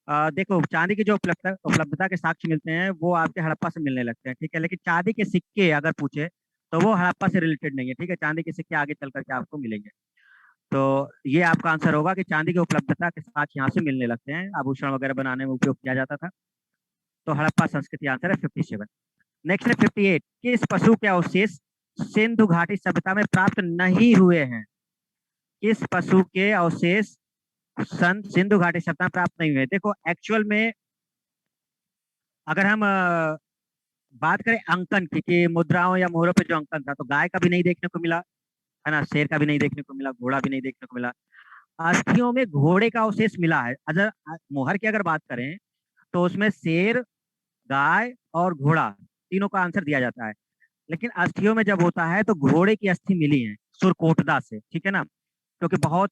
देखो चांदी की जो उपलब्धता उपलब्धता के साक्ष्य मिलते हैं वो आपके हड़प्पा से मिलने लगते हैं। ठीक है, लेकिन चांदी के सिक्के अगर पूछे तो वो हड़प्पा से रिलेटेड नहीं है। ठीक है, चांदी के सिक्के आगे चल करके आपको मिलेंगे। तो ये आपका आंसर होगा कि चांदी की उपलब्धता के साक्ष्य यहाँ से मिलने लगते हैं, आभूषण वगैरह बनाने में उपयोग किया जाता था। तो हड़प्पा संस्कृति आंसर है 57। नेक्स्ट है 58 किस पशु के अवशेष सिंधु घाटी सभ्यता में प्राप्त नहीं हुए हैं? किस पशु के अवशेष सिंधु घाटी सभ्यता में प्राप्त नहीं हुए? देखो एक्चुअल में अगर हम बात करें अंकन की कि मुद्राओं या मोहरों पे जो अंकन था, तो गाय का भी नहीं देखने को मिला है ना, शेर का भी नहीं देखने को मिला, घोड़ा भी नहीं देखने को मिला। अस्थियों में घोड़े का अवशेष मिला है। अगर मोहर की अगर बात करें तो उसमें शेर, गाय और घोड़ा तीनों का आंसर दिया जाता है। लेकिन अस्थियों में जब होता है तो घोड़े की अस्थि मिली है सुरकोटदा से। ठीक है ना, क्योंकि बहुत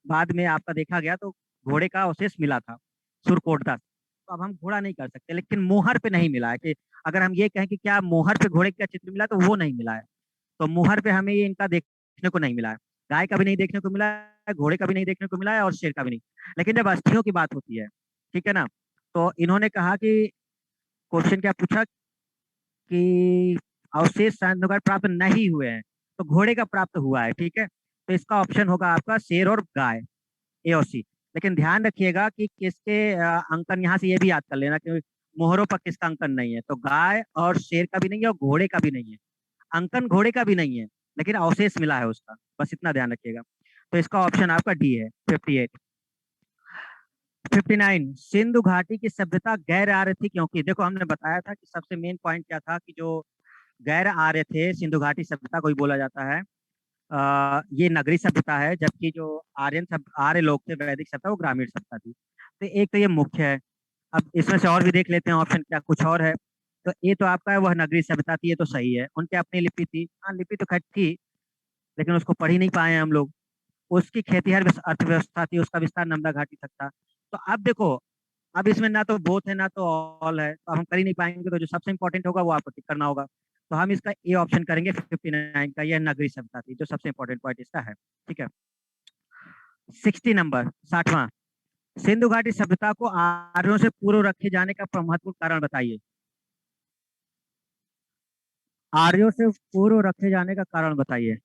बाद में आपका देखा गया तो घोड़े का अवशेष मिला था सुरकोटदा से। तो अब हम घोड़ा नहीं कर सकते, लेकिन मोहर पे नहीं मिला है कि अगर हम ये कहें कि क्या मोहर पे घोड़े का चित्र मिला, तो वो नहीं मिला है। तो मोहर पे हमें ये इनका देखने को नहीं मिला है। गाय का भी नहीं देखने को मिला है, घोड़े का भी नहीं देखने को मिला है, और शेर का भी नहीं। लेकिन जब अस्थियों की बात होती है, ठीक है ना, तो इन्होंने कहा कि क्वेश्चन क्या पूछा कि अवशेष शांतिनुकार प्राप्त नहीं हुए हैं, तो घोड़े का प्राप्त हुआ है। ठीक है, तो इसका ऑप्शन होगा आपका शेर और गाय, ए और सी। लेकिन ध्यान रखिएगा कि किसके अंकन, यहाँ से ये भी याद कर लेना कि मोहरों पर किसका अंकन नहीं है। तो गाय और शेर का भी नहीं है और घोड़े का भी नहीं है, अंकन घोड़े का भी नहीं है, लेकिन अवशेष मिला है उसका, बस इतना ध्यान रखिएगा। तो इसका ऑप्शन आपका डी है 58। 59 सिंधु घाटी की सभ्यता गैर आर्य थी क्योंकि, देखो हमने बताया था कि सबसे मेन पॉइंट क्या था कि जो गैर आर्य थे सिंधु घाटी सभ्यता को ही बोला जाता है। ये नगरी सभ्यता है, जबकि जो आर्यन सब आर्य लोग थे वैदिक सभ्यता वो ग्रामीण सभ्यता थी। तो एक तो ये मुख्य है। अब इसमें से और भी देख लेते हैं ऑप्शन क्या कुछ और है। तो ये तो आपका है वह नगरी सभ्यता थी, ये तो सही है, उनके अपनी लिपि थी। हाँ लिपि तो खैर थी, लेकिन उसको पढ़ ही नहीं पाए हम लोग। उसकी खेतीहर अर्थव्यवस्था थी, उसका विस्तार नर्मदा घाटी तक था। तो अब देखो, अब इसमें ना तो बोथ है ना तो ऑल है, तो अब हम कर ही नहीं पाएंगे। तो जो सबसे इंपॉर्टेंट होगा वो आपको टिक करना होगा। तो हम इसका ए ऑप्शन करेंगे 59 का, यह नगरी सभ्यता थी, जो सबसे इंपॉर्टेंट पॉइंट इसका है। ठीक है। 60 नंबर, 60वां सिंधु घाटी सभ्यता को आर्यों से पूर्व रखे जाने का महत्वपूर्ण कारण बताइए। आर्यों से पूर्व रखे जाने का कारण बताइए।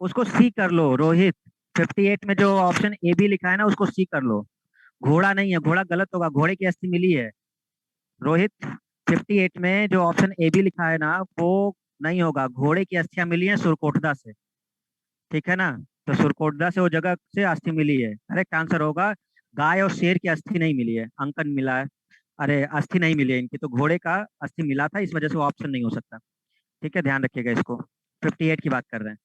उसको सी कर लो रोहित। 58 में जो ऑप्शन ए बी लिखा है ना, उसको सी कर लो। घोड़ा नहीं है, घोड़ा गलत होगा, घोड़े की अस्थि मिली है रोहित। 58 में जो ऑप्शन ए बी लिखा है ना, वो नहीं होगा। घोड़े की अस्थियां मिली है सुरकोटदा से, ठीक है ना। तो सुरकोटदा से वो जगह से अस्थि मिली है, करेक्ट आंसर होगा। गाय और शेर की अस्थि नहीं मिली है, अंकन मिला है। अरे अस्थि नहीं मिली है इनकी, तो घोड़े का अस्थि मिला था, इस वजह से वो ऑप्शन नहीं हो सकता। ठीक है, ध्यान रखिएगा इसको। 58 की बात कर रहे हैं।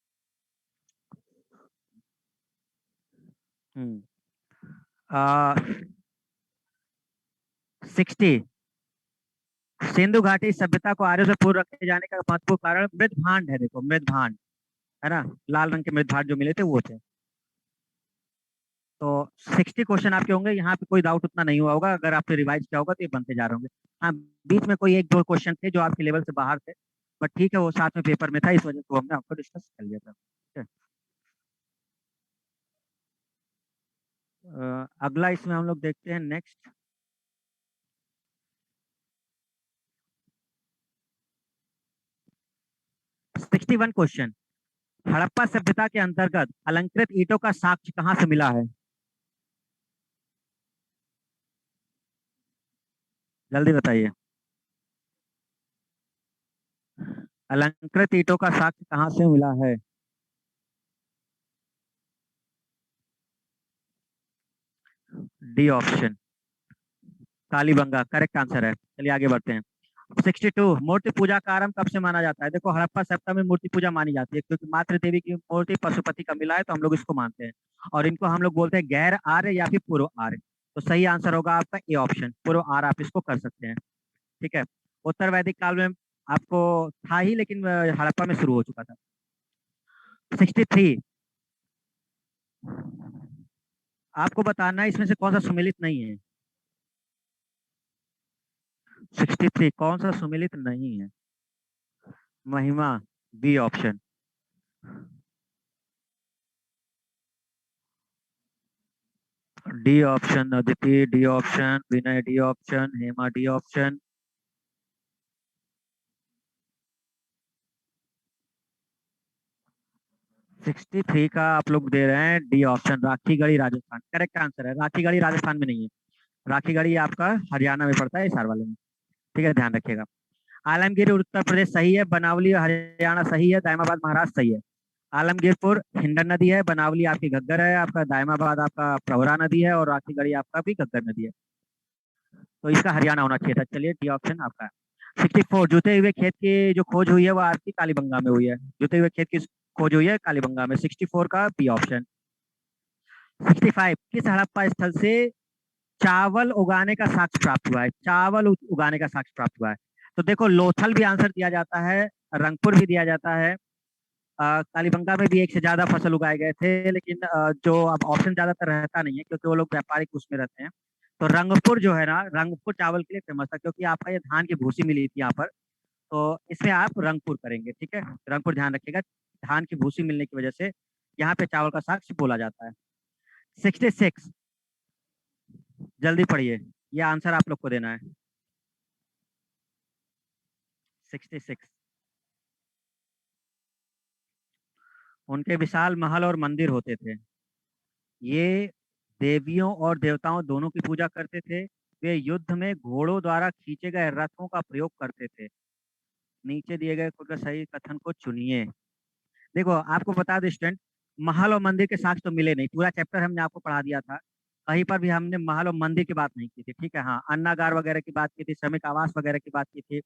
हम्म। 60। सिंधु घाटी सभ्यता को आर्यों से पूर्व रखे जाने का महत्वपूर्ण कारण मृद भांड है। देखो मृद भांड है ना, लाल रंग के मृद भांड जो मिले थे वो थे। तो 60 क्वेश्चन आपके होंगे, यहाँ पे कोई डाउट उतना नहीं हुआ होगा। अगर आपने रिवाइज किया होगा तो ये बनते जा रहे होंगे। हाँ, बीच में कोई एक दो क्वेश्चन थे जो आपके लेवल से बाहर थे, बट ठीक है, वो साथ में पेपर में था, इस वजह से वो हमने आपको डिस्कस कर लिया था। ठीक है। अगला इसमें हम लोग देखते हैं नेक्स्ट। 61 क्वेश्चन। हड़प्पा सभ्यता के अंतर्गत अलंकृत ईंटों का साक्ष्य कहाँ से मिला है? जल्दी बताइए। अलंकृत ईंटों का साक्ष्य कहाँ से मिला है? D option, Kalibanga correct answer है। चलिए आगे बढ़ते हैं। 62, मूर्ति पूजा का आरंभ कब से माना जाता है? देखो हड़प्पा सभ्यता में मूर्ति पूजा मानी जाती है, क्योंकि मातृ देवी की मूर्ति पशुपति का मिला है, तो हम लोग इसको मानते हैं। और इनको हम लोग बोलते हैं गैर आर्य या फिर पूर्व आर्य। तो सही आंसर होगा आपका ए ऑप्शन, पूर्व आर्य, आप इसको कर सकते हैं। ठीक है। उत्तर वैदिक काल में आपको था ही, लेकिन हड़प्पा में शुरू हो चुका था। 63, आपको बताना है इसमें से कौन सा सुमेलित नहीं है। 63 कौन सा सुमेलित नहीं है? Mahima, B option. D option Aditi, D option Vinay, D option Hema, D option. 63 का आप लोग दे रहे हैं D option, Rakhigarhi Rajasthan correct answer है। राखीगढ़ी राजस्थान में नहीं है, राखीगढ़ी आपका हरियाणा में पड़ता है, हिसार वाले में। ठीक है, ध्यान रखिएगा। आलमगीर उत्तर प्रदेश सही है, बनावली हरियाणा सही है, दायमाबाद महाराष्ट्र सही है। आलमगीरपुर हिंडन नदी है, बनावली आपकी घग्गर है, आपका दायमाबाद आपका प्रवरा नदी है, और राखीगढ़ी आपका भी घग्गर नदी है। तो इसका हरियाणा होना चाहिए था। चलिए डी ऑप्शन आपका है। 64, जुते हुए खेत की जो खोज हुई है वो आपकी कालीबंगा में हुई है। जुते हुए खेत की खोज हुई है कालीबंगा में। 64 का बी ऑप्शन। 65, किस हड़प्पा स्थल से चावल उगाने का साक्ष्य प्राप्त हुआ है? चावल उगाने का साक्ष्य प्राप्त हुआ है। तो देखो लोथल भी आंसर दिया जाता है, रंगपुर भी दिया जाता है, कालीबंगा में भी एक से ज्यादा फसल उगाए गए थे, लेकिन जो अब ऑप्शन ज्यादातर रहता नहीं है, क्योंकि वो लोग व्यापारिक उसमें रहते हैं। तो रंगपुर जो है ना, रंगपुर चावल के लिए फेमस था, क्योंकि आपका ये धान की भूसी मिली थी यहाँ पर। तो इसमें आप रंगपुर करेंगे, ठीक है। रंगपुर ध्यान रखिएगा, धान की भूसी मिलने की वजह से यहाँ पे चावल का साक्ष्य बोला जाता है। 66, जल्दी पढ़िए, ये आंसर आप लोग को देना है। 66, उनके विशाल महल और मंदिर होते थे। ये देवियों और देवताओं दोनों की पूजा करते थे। वे युद्ध में घोड़ों द्वारा खींचे गए रथों का प्रयोग करते थे। नीचे दिए गए कुछ सही कथन को चुनिए। देखो आपको बता दें स्टूडेंट, महल और मंदिर के साक्ष्य तो मिले नहीं, पूरा चैप्टर हमने आपको पढ़ा दिया था। कहीं पर भी हमने महल और मंदिर की बात नहीं की थी, ठीक है। हाँ, अन्नागार वगैरह की बात की थी, श्रमिक आवास वगैरह की बात की थी,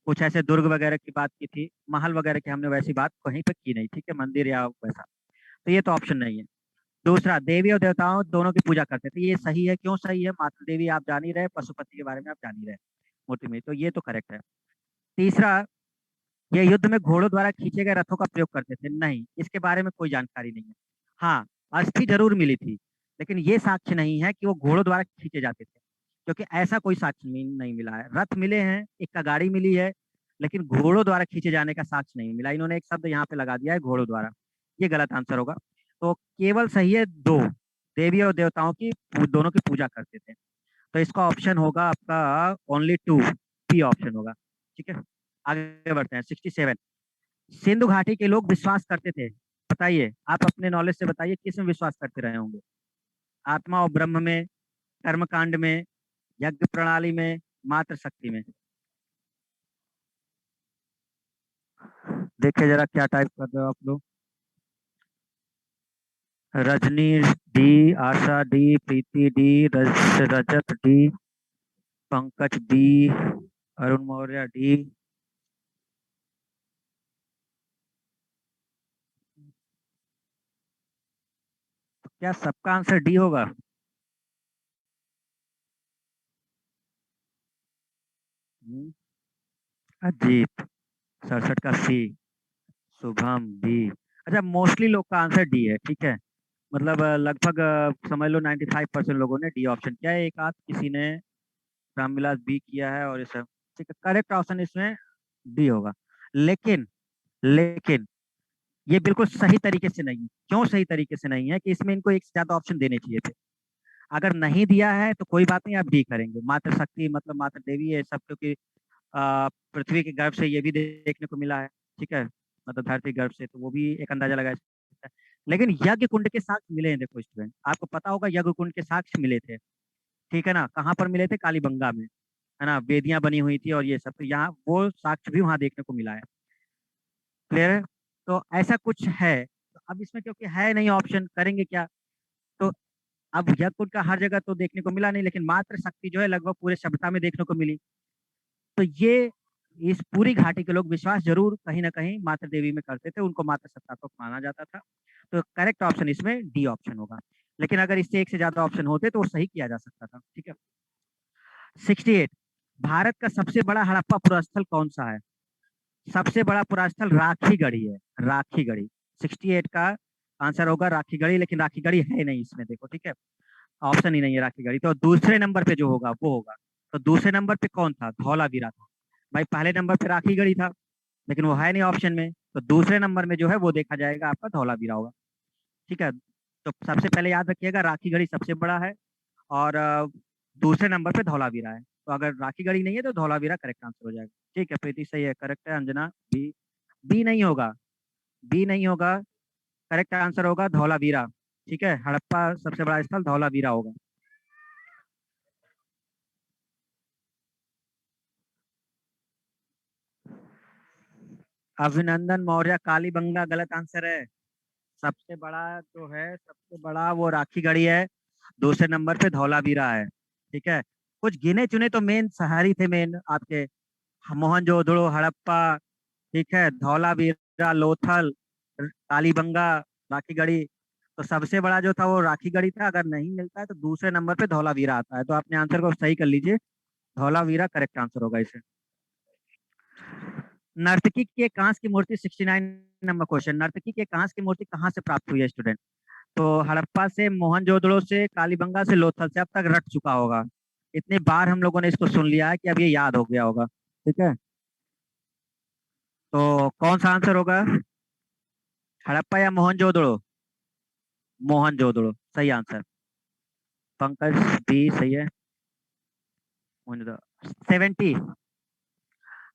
कुछ ऐसे दुर्ग वगैरह की बात की थी। महल वगैरह की हमने वैसी बात कहीं पर की नहीं, ठीक है, मंदिर या वैसा। तो ये तो ऑप्शन नहीं है। दूसरा, देवी और देवताओं दोनों की पूजा करते थे, ये सही है। क्यों सही है? माता देवी आप जान ही रहे, पशुपति के बारे में आप जान ही रहे मूर्ति में, तो ये तो करेक्ट है। तीसरा, ये युद्ध में घोड़ों द्वारा खींचे गए रथों का प्रयोग करते थे, नहीं, इसके बारे में कोई जानकारी नहीं है। हाँ, अस्थि जरूर मिली थी, लेकिन ये साक्ष्य नहीं है कि वो घोड़ों द्वारा खींचे जाते थे, क्योंकि ऐसा कोई साक्ष्य नहीं मिला है। रथ मिले हैं, एक का गाड़ी मिली है, लेकिन घोड़ों द्वारा खींचे जाने का साक्ष्य नहीं मिला। इन्होंने एक शब्द यहाँ पे लगा दिया है, घोड़ों द्वारा, ये गलत आंसर होगा। तो केवल सही है दो, देवी और देवताओं की दोनों की पूजा करते थे। तो इसका ऑप्शन होगा आपका ओनली टू, बी ऑप्शन होगा। ठीक है, आगे बढ़ते हैं। 67, सिंधु घाटी के लोग विश्वास करते थे, बताइए आप अपने नॉलेज से बताइए किस में विश्वास करते रहे होंगे? आत्मा और ब्रह्म में, कर्मकांड में, यज्ञ प्रणाली में, मात्र शक्ति में? देखिए जरा क्या टाइप कर रहे हो आप लोग। Rajni D, Asha D, Preeti D, Rajat D, Pankaj D, Arun Maurya D. क्या सबका आंसर डी होगा? हम्म, अजीत। 67 का सी, शुभम डी। अच्छा, मोस्टली लोग का आंसर डी है, ठीक है। मतलब लगभग समझ लो 95% लोगों ने डी ऑप्शन किया है, एक आध किसी ने रामविलास बी किया है और ये सब। ठीक है, करेक्ट ऑप्शन इसमें डी होगा। लेकिन लेकिन ये बिल्कुल सही तरीके से नहीं है। क्यों सही तरीके से नहीं है? कि इसमें इनको एक से ज्यादा ऑप्शन देने चाहिए थे। अगर नहीं दिया है तो कोई बात नहीं, आप डी करेंगे। मातृ शक्ति मतलब मातृ देवी है सब, क्योंकि पृथ्वी के गर्भ से ये भी देखने को मिला है। ठीक है, मतलब धरती गर्भ से, तो वो भी एक अंदाजा लगाया जा सकता है। लेकिन यज्ञ कुंड के साक्ष्य मिले हैं, देखो स्टूडेंट, आपको पता होगा यज्ञ कुंड के साक्ष्य मिले थे। ठीक है ना, कहाँ पर मिले थे? कालीबंगा में, है ना, वेदियां बनी हुई थी और ये सब, तो यहाँ वो साक्ष्य भी वहां देखने को मिला है। क्लियर है? तो ऐसा कुछ है। तो अब इसमें क्योंकि है नहीं ऑप्शन, करेंगे क्या? तो अब यज्ञ कुंड का हर जगह तो देखने को मिला नहीं, लेकिन मात्र शक्ति जो है लगभग पूरे सभ्यता में देखने को मिली। तो ये इस पूरी घाटी के लोग विश्वास जरूर कहीं ना कहीं माता देवी में करते थे, उनको माता सत्ता को माना जाता था। तो करेक्ट ऑप्शन इसमें डी ऑप्शन होगा। लेकिन अगर इससे एक से ज्यादा ऑप्शन होते तो वो सही किया जा सकता था। ठीक है। 68, भारत का सबसे बड़ा हड़प्पा पुरास्थल कौन सा है? सबसे बड़ा पुरास्थल राखी गढ़ी है, राखी गढ़ी। 68 का आंसर होगा राखी गढ़ी, लेकिन राखी गढ़ी है नहीं इसमें, देखो। ठीक है, ऑप्शन ही नहीं है राखी गढ़ी। तो दूसरे नंबर पे जो होगा वो होगा। तो दूसरे नंबर पे कौन था? धौलावीरा था। भाई पहले नंबर पे राखी गढ़ी था, लेकिन वो है नहीं ऑप्शन में, तो दूसरे नंबर में जो है वो देखा जाएगा आपका धौलावीरा होगा। ठीक है, तो सबसे पहले याद रखिएगा राखी गढ़ी सबसे बड़ा है, और दूसरे नंबर पे धौलावीरा है। तो अगर राखी गढ़ी नहीं है तो धौलावीरा करेक्ट आंसर हो जाएगा। ठीक है, प्रीति सही है, करेक्ट है। अंजना बी, बी नहीं होगा, बी नहीं होगा। करेक्ट आंसर होगा धौलावीरा। ठीक है, हड़प्पा सबसे बड़ा स्थल धौलावीरा होगा। अभिनंदन मौर्य कालीबंगा गलत आंसर है। सबसे बड़ा जो है, सबसे बड़ा वो राखी गढ़ी है, दूसरे नंबर पे धौलावीरा है। ठीक है, कुछ गिने चुने तो मेन शहर ही थे, मेन आपके मोहनजोदड़ो, हड़प्पा, ठीक है, धौलावीरा, लोथल, कालीबंगा, राखी गढ़ी। तो सबसे बड़ा जो था वो राखी गढ़ी था। अगर नहीं मिलता है तो दूसरे नंबर पे धौलावीरा आता है। तो अपने आंसर को सही कर लीजिए, धौलावीरा करेक्ट आंसर होगा इसे। नर्तकी के कांस की मूर्ति, 69 नंबर क्वेश्चन, नर्तकी के कांस की मूर्ति कहाँ से प्राप्त हुई है स्टूडेंट? तो हड़प्पा से, मोहनजोदड़ो से, कालीबंगा से, लोथल से। अब तक रट चुका होगा, इतनी बार हम लोगों ने इसको सुन लिया है कि अब ये याद हो गया होगा। ठीक है, तो कौन सा आंसर होगा? हड़प्पा या मोहनजोदड़ो? मोहनजोदड़ो सही आंसर। पंकज बी सही है। मोहनजोदड़ो। 70,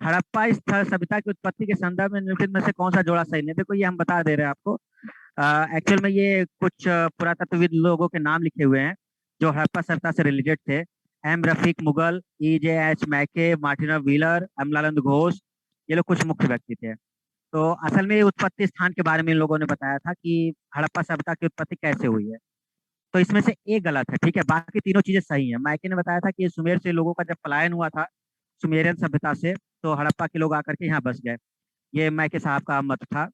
हड़प्पा स्थल सभ्यता की उत्पत्ति के संदर्भ में निम्नलिखित में से कौन सा जोड़ा सही नहीं? देखो ये हम बता दे रहे हैं आपको। एक्चुअल में ये कुछ पुरातत्वविद लोगों के नाम लिखे हुए हैं जो हड़प्पा सभ्यता से रिलेटेड थे। एम रफीक मुगल, ई जे एच मैके, मार्टिना व्हीलर, अमलानंद घोष, ये लोग कुछ मुख्य व्यक्ति थे। तो असल में ये उत्पत्ति स्थान के बारे में इन लोगों ने बताया था कि हड़प्पा सभ्यता की उत्पत्ति कैसे हुई है। तो इसमें से एक गलत है, ठीक है, बाकी तीनों चीजें सही है। मैके ने बताया था कि सुमेर से लोगों का जब पलायन हुआ था, सुमेरियन सभ्यता से, तो हड़प्पा के लोग आकर के यहाँ बस गए। ये मैके साहब का मत था।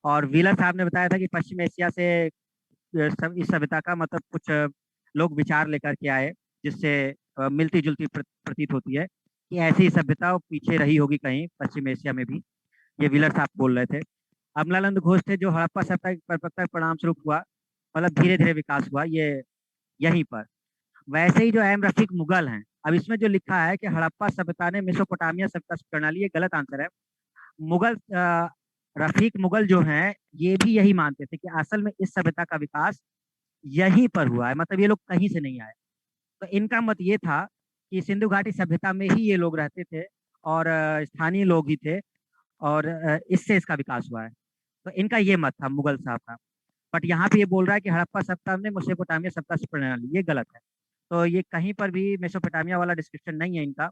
और व्हीलर साहब ने बताया था कि पश्चिम एशिया से सब इस सभ्यता का मतलब कुछ लोग विचार लेकर के आए, जिससे मिलती जुलती प्रतीत होती है कि ऐसी सभ्यता पीछे रही होगी कहीं पश्चिम एशिया में भी। ये व्हीलर साहब बोल रहे थे। अमलानंद घोष थे जो हड़प्पा सभ्यता की परिपक्वता के परिणाम स्वरूप हुआ, मतलब धीरे धीरे विकास हुआ ये यहीं पर। वैसे ही जो एम रफीक मुगल हैं, अब इसमें जो लिखा है कि हड़प्पा सभ्यता ने मेसोपोटामिया सभ्यता से प्रणाली, ये गलत आंसर है। मुगल रफीक मुगल जो हैं ये भी यही मानते थे कि असल में इस सभ्यता का विकास यहीं पर हुआ है, मतलब ये लोग कहीं से नहीं आए। तो इनका मत ये था कि सिंधु घाटी सभ्यता में ही ये लोग रहते थे और स्थानीय लोग ही थे, और इससे इसका विकास हुआ है। तो इनका ये मत था मुगल साहब का। बट यहाँ पे ये बोल रहा है कि हड़प्पा सभ्यता में मेसोपोटामिया सभ्यता से प्रणाली, ये गलत है। तो ये कहीं पर भी मेसोपोटामिया वाला डिस्क्रिप्शन नहीं है इनका।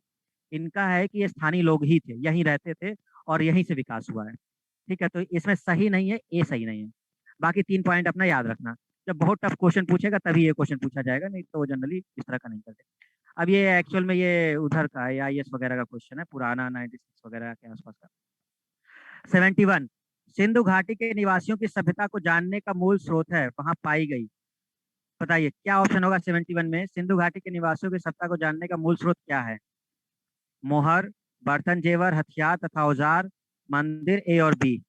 इनका है कि ये स्थानीय लोग ही थे, यहीं रहते थे और यहीं से विकास हुआ है। ठीक है, तो इसमें सही नहीं है, ए सही नहीं है। बाकी 3 पॉइंट अपना याद रखना। जब बहुत टफ क्वेश्चन पूछेगा तभी ये क्वेश्चन पूछा जाएगा, नहीं तो जनरली इस तरह का नहीं करते। अब ये एक्चुअल में ये उधर का है, आईएएस वगैरह का क्वेश्चन है, पुराना 96 वगैरह के आसपास का। 71, सिंधु घाटी के निवासियों की सभ्यता को जानने का मूल स्रोत है वहां पाई गई। बताइए क्या ऑप्शन होगा 71 में, सिंधु घाटी के निवासियों की सभ्यता को जानने का मूल स्रोत क्या है? मोहर, बर्तन जेवर, हथियार तथा औजार, मंदिर, ए और B.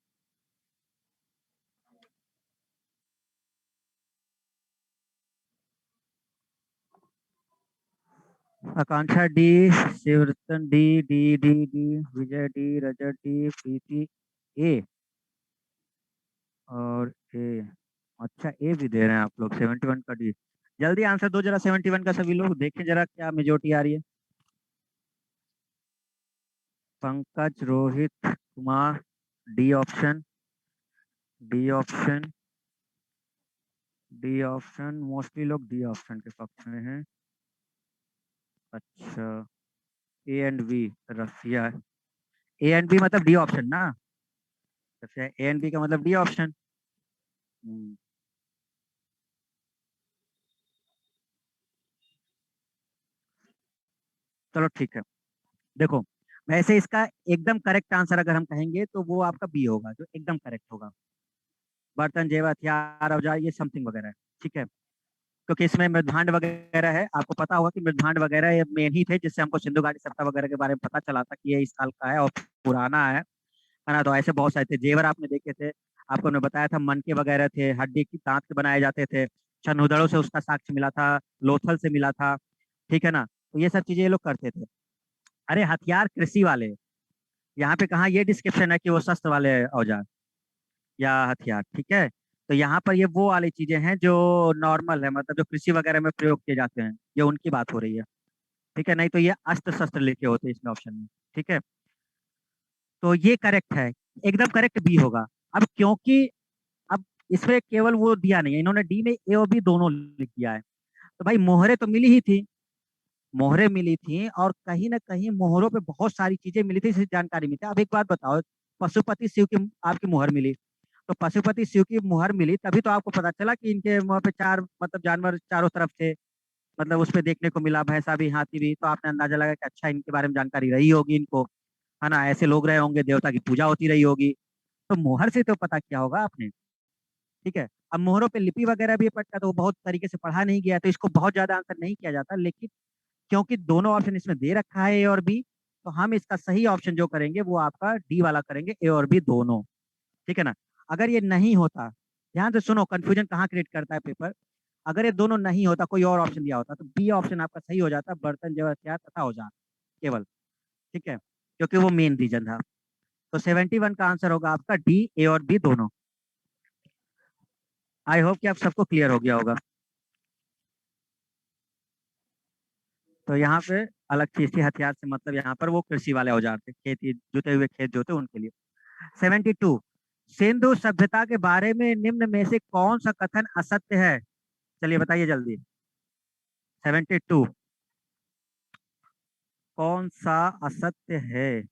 Akanksha D, Shivratan D, D D D, Vijay D, Rajat D, Preeti A और ए। अच्छा, ए भी दे रहे हैं आप लोग 71 का डी। जल्दी आंसर दो जरा 71 का, सभी लोग देखें जरा क्या मेजोरिटी आ रही है। Pankaj, Rohit, Kumar, D option, D option, D option, mostly लोग डी ऑप्शन के पक्ष में हैं। अच्छा, A and B, Rasiya. A and B मतलब डी ऑप्शन ना? अच्छा, ए एंड बी का मतलब डी ऑप्शन। हम्म, चलो ठीक है। देखो, वैसे इसका एकदम करेक्ट आंसर अगर हम कहेंगे तो वो आपका बी होगा, जो एकदम करेक्ट होगा। बर्तन जेवर हथियार औजार ये समथिंग वगैरह है। ठीक है, क्योंकि इसमें मृदभांड वगैरह है। आपको पता होगा कि मृदभांड वगैरह ये मेन ही थे जिससे हमको सिंधु घाटी सभ्यता वगैरह के बारे में पता चला था कि ये इस काल का है और पुराना है ना? तो ऐसे बहुत सारे थे जेवर आपने देखे थे। आपको मैं बताया था मनके वगैरह थे, हड्डी की दांत के बनाए जाते थे। छन्नुदड़ों से उसका साक्ष्य मिला था, लोथल से मिला था। ठीक है ना? तो ये सब चीजें ये लोग करते थे। अरे हथियार कृषि वाले, यहाँ पे कहाँ ये डिस्क्रिप्शन है कि वो शस्त्र वाले औजार या हथियार। ठीक है, तो यहाँ पर ये वो वाली चीजें हैं जो नॉर्मल है, मतलब जो कृषि वगैरह में प्रयोग किए जाते हैं, ये उनकी बात हो रही है। ठीक है, नहीं तो ये अस्त्र शस्त्र लिखे होते हैं इसमें ऑप्शन में। ठीक है, तो ये करेक्ट है, एकदम करेक्ट बी होगा। अब क्योंकि अब इसमें केवल वो दिया नहीं है, इन्होंने डी में ए और बी दोनों लिख दिया है। तो भाई मोहरे तो मिली ही थी, मोहरे मिली थी, और कहीं ना कहीं मोहरों पे बहुत सारी चीजें मिली थी, इसकी जानकारी मिली थी। अब एक बात बताओ, पशुपति शिव की आपकी मुहर मिली, तो पशुपति शिव की मुहर मिली तभी तो आपको पता चला कि इनके वहां पे चार मतलब जानवर चारों तरफ थे, मतलब उस पे देखने को मिला, भैंसा भी हाथी भी, तो आपने अंदाजा लगा कि अच्छा इनके बारे में जानकारी रही होगी इनको, है ना? ऐसे लोग रहे होंगे, देवता की पूजा होती रही होगी, तो मुहर से तो पता किया होगा आपने। ठीक है, अब मोहरों पे लिपि वगैरह भी पढ़ता तो वो बहुत तरीके से पढ़ा नहीं गया, तो इसको बहुत ज्यादा आंसर नहीं किया जाता, लेकिन क्योंकि दोनों ऑप्शन इसमें दे रखा है ए और बी, तो हम इसका सही ऑप्शन जो करेंगे वो आपका डी वाला करेंगे, ए और बी दोनों। ठीक है ना? अगर ये नहीं होता, ध्यान से सुनो, कंफ्यूजन कहाँ क्रिएट करता है पेपर, अगर ये दोनों नहीं होता, कोई और ऑप्शन दिया होता, तो बी ऑप्शन आपका सही हो जाता, बर्तन जेवर हथियार तथा औजार केवल। ठीक है, क्योंकि वो मेन रीजन था। तो 71 का आंसर होगा आपका डी, ए और बी दोनों। आई होप कि आप सबको क्लियर हो गया होगा। तो यहाँ पे अलग चीज थी, हथियार से मतलब यहाँ पर वो कृषि वाले औजार थे, खेती जुते हुए खेत जोते उनके लिए। 72, सिंधु सभ्यता के बारे में निम्न में से कौन सा कथन असत्य है? चलिए बताइए जल्दी। 72, कौन सा असत्य है?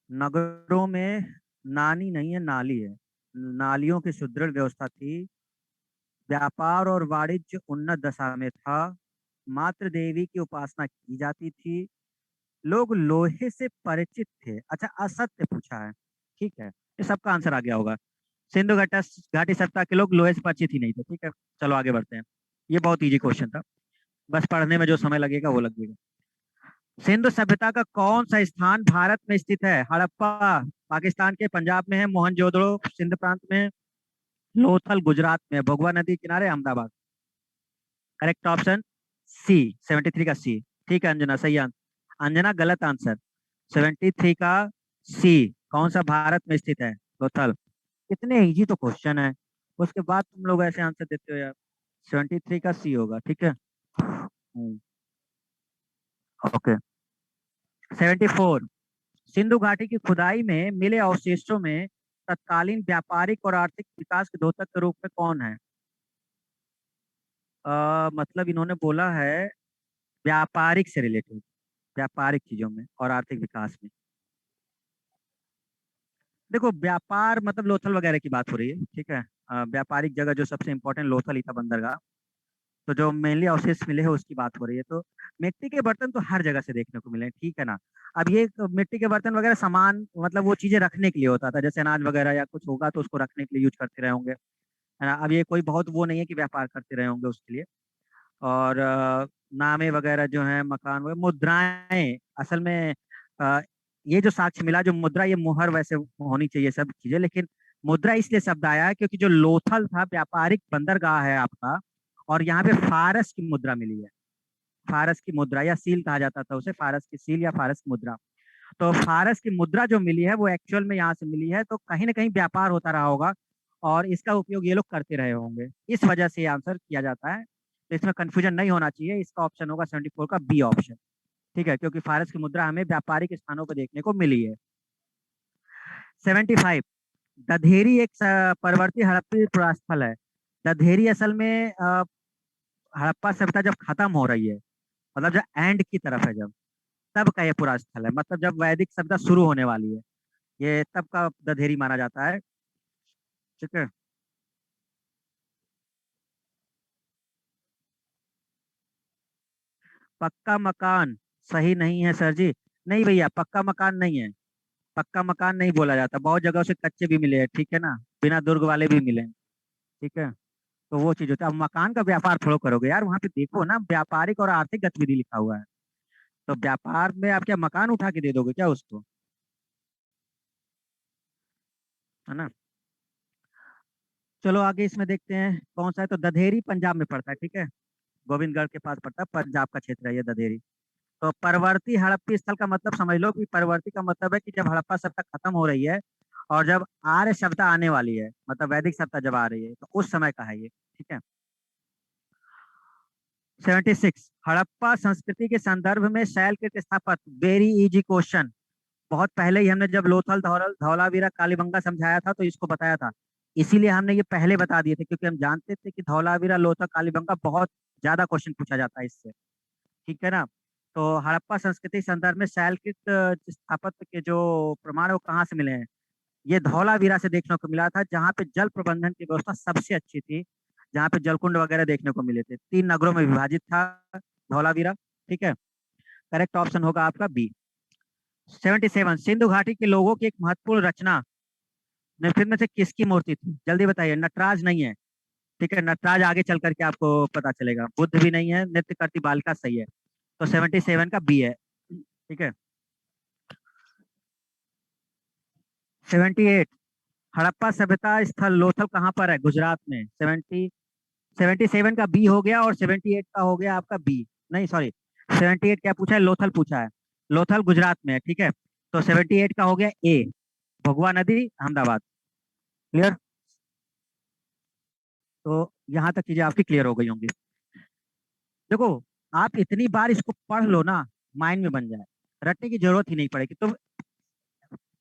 नगरों में नानी नहीं है, नाली है। नालियों की सुदृढ़ व्यवस्था थी, व्यापार और वाणिज्य उन्नत दशा में था, मातृ देवी की उपासना की जाती थी, लोग लोहे से परिचित थे। अच्छा, असत्य पूछा है। ठीक है, ये सबका आंसर आ गया होगा। सिंधु घाटी घाटी सप्ताह के लोग लोहे से परिचित ही नहीं थे। ठीक है, चलो आगे बढ़ते हैं। ये बहुत इजी क्वेश्चन था, बस पढ़ने में जो समय लगेगा वो लगेगा। सिंधु सभ्यता का कौन सा स्थान भारत में स्थित है? हड़प्पा पाकिस्तान के पंजाब में है, मोहनजोदड़ो सिंध प्रांत में है, लोथल गुजरात में है, भोगवा नदी किनारे अहमदाबाद। करेक्ट ऑप्शन सी, 73 का सी। ठीक है अंजना, सही आंसर। अंजना गलत आंसर, 73 का सी कौन सा भारत में स्थित है लोथल? कितने इजी तो क्वेश्चन है, उसके बाद तुम लोग ऐसे आंसर देते हो यार। 73 का सी होगा, ठीक है। ओके। 74, सिंधु घाटी की खुदाई में मिले अवशेषों में तत्कालीन व्यापारिक और आर्थिक विकास के द्योतक के रूप में कौन है? मतलब इन्होंने बोला है व्यापारिक से रिलेटेड, व्यापारिक चीजों में और आर्थिक विकास में। देखो व्यापार मतलब लोथल वगैरह की बात हो रही है, ठीक है। व्यापारिक जगह जो सबसे इम्पोर्टेंट लोथल ही था, बंदरगाह। तो जो मेनली अवशेष मिले हैं उसकी बात हो रही है। तो मिट्टी के बर्तन तो हर जगह से देखने को मिले हैं, ठीक है ना। अब ये मिट्टी के बर्तन वगैरह सामान मतलब वो चीजें रखने के लिए होता था, जैसे अनाज वगैरह या कुछ होगा तो उसको रखने के लिए यूज करते रहे होंगे, है ना। अब ये कोई बहुत वो नहीं है कि व्यापार करते रहे होंगे उसके लिए। और नामे वगैरह जो है, मकान वगैरह, मुद्राएं असल में अ, ये जो साक्ष्य मिला, जो मुद्रा, ये मुहर वैसे होनी चाहिए सब चीजें, लेकिन मुद्रा इसलिए शब्द आया है क्योंकि जो लोथल था व्यापारिक बंदरगाह है आपका, और यहाँ पे फारस की मुद्रा मिली है। फारस की मुद्रा या सील कहा जाता था उसे, फारस की सील या फारस की मुद्रा। तो फारस की मुद्रा जो मिली है वो एक्चुअल में यहाँ से मिली है, तो कहीं ना कहीं व्यापार होता रहा होगा और इसका उपयोग ये लोग करते रहे होंगे, इस वजह से ये आंसर किया जाता है। तो इसमें कंफ्यूजन नहीं होना चाहिए, इसका ऑप्शन होगा 74 का बी ऑप्शन, ठीक है, क्योंकि फारस की मुद्रा हमें व्यापारिक स्थानों पर देखने को मिली है। 75, दधेरी एक परवर्ती हड़प्पी पुरास्थल है। दधेरी असल में हड़प्पा सभ्यता जब खत्म हो रही है, मतलब जब एंड की तरफ है, जब तब का ये पूरा स्थल है, मतलब जब वैदिक सभ्यता शुरू होने वाली है, ये तब का दधेरी माना जाता है, ठीक है। पक्का मकान सही नहीं है सर जी। नहीं भैया, पक्का मकान नहीं है। पक्का मकान नहीं बोला जाता, बहुत जगह से कच्चे भी मिले हैं, ठीक है ना, बिना दुर्ग वाले भी मिले हैं, ठीक है। तो वो चीज होता है। अब मकान का व्यापार थोड़ा करोगे यार, वहां पे देखो ना व्यापारिक और आर्थिक गतिविधि लिखा हुआ है, तो व्यापार में आप क्या मकान उठा के दे दोगे क्या उसको, है ना। चलो आगे इसमें देखते हैं कौन सा है। तो दधेरी पंजाब में पड़ता है, ठीक है, गोविंदगढ़ के पास पड़ता है, पंजाब का क्षेत्र है ये दधेरी। तो परवर्ती हड़प्पी स्थल का मतलब समझ लो कि परवर्ती का मतलब है कि जब हड़प्पा सभ्यता खत्म हो रही है और जब आर्य सभ्यता आने वाली है, मतलब वैदिक सभ्यता जब आ रही है, तो उस समय का है ये, ठीक है। 76, हड़प्पा संस्कृति के संदर्भ में शैलकृत स्थापत्य, वेरी इजी क्वेश्चन। बहुत पहले ही हमने जब लोथल, धौलावीरा, कालीबंगा समझाया था तो इसको बताया था, इसीलिए हमने ये पहले बता दिए थे, क्योंकि हम जानते थे कि धौलावीरा, लोथल, कालीबंगा बहुत ज्यादा क्वेश्चन पूछा जाता है इससे, ठीक है ना। तो हड़प्पा संस्कृति संदर्भ में शैलकृत स्थापत्य के जो प्रमाण है वो कहाँ से मिले हैं? ये धौलावीरा से देखने को मिला था, जहाँ पे जल प्रबंधन की व्यवस्था सबसे अच्छी थी, जहाँ पे जलकुंड वगैरह देखने को मिले थे। 3 नगरों में विभाजित था धौलावीरा, ठीक है। करेक्ट ऑप्शन होगा आपका बी। 77, सिंधु घाटी के लोगों की एक महत्वपूर्ण रचना निम्न में से किसकी मूर्ति थी? जल्दी बताइए। नटराज नहीं है, ठीक है, नटराज आगे चल करके आपको पता चलेगा। बुद्ध भी नहीं है, नृत्य करती बालिका सही है। तो 77 का बी है, ठीक है। 78, हड़प्पा सभ्यता स्थल लोथल कहाँ पर है? गुजरात में। 77 का बी हो गया और 78 का हो गया आपका बी। नहीं सॉरी, 78 क्या पूछा है? लोथल पूछा है। लोथल गुजरात में है, ठीक है। तो 78 का हो गया ए, भगवा नदी, अहमदाबाद। क्लियर? तो यहाँ तक चीजें आपकी क्लियर हो गई होंगी। देखो, आप इतनी बार इसको पढ़ लो ना, माइंड में बन जाए, रटने की जरूरत ही नहीं पड़ेगी। तो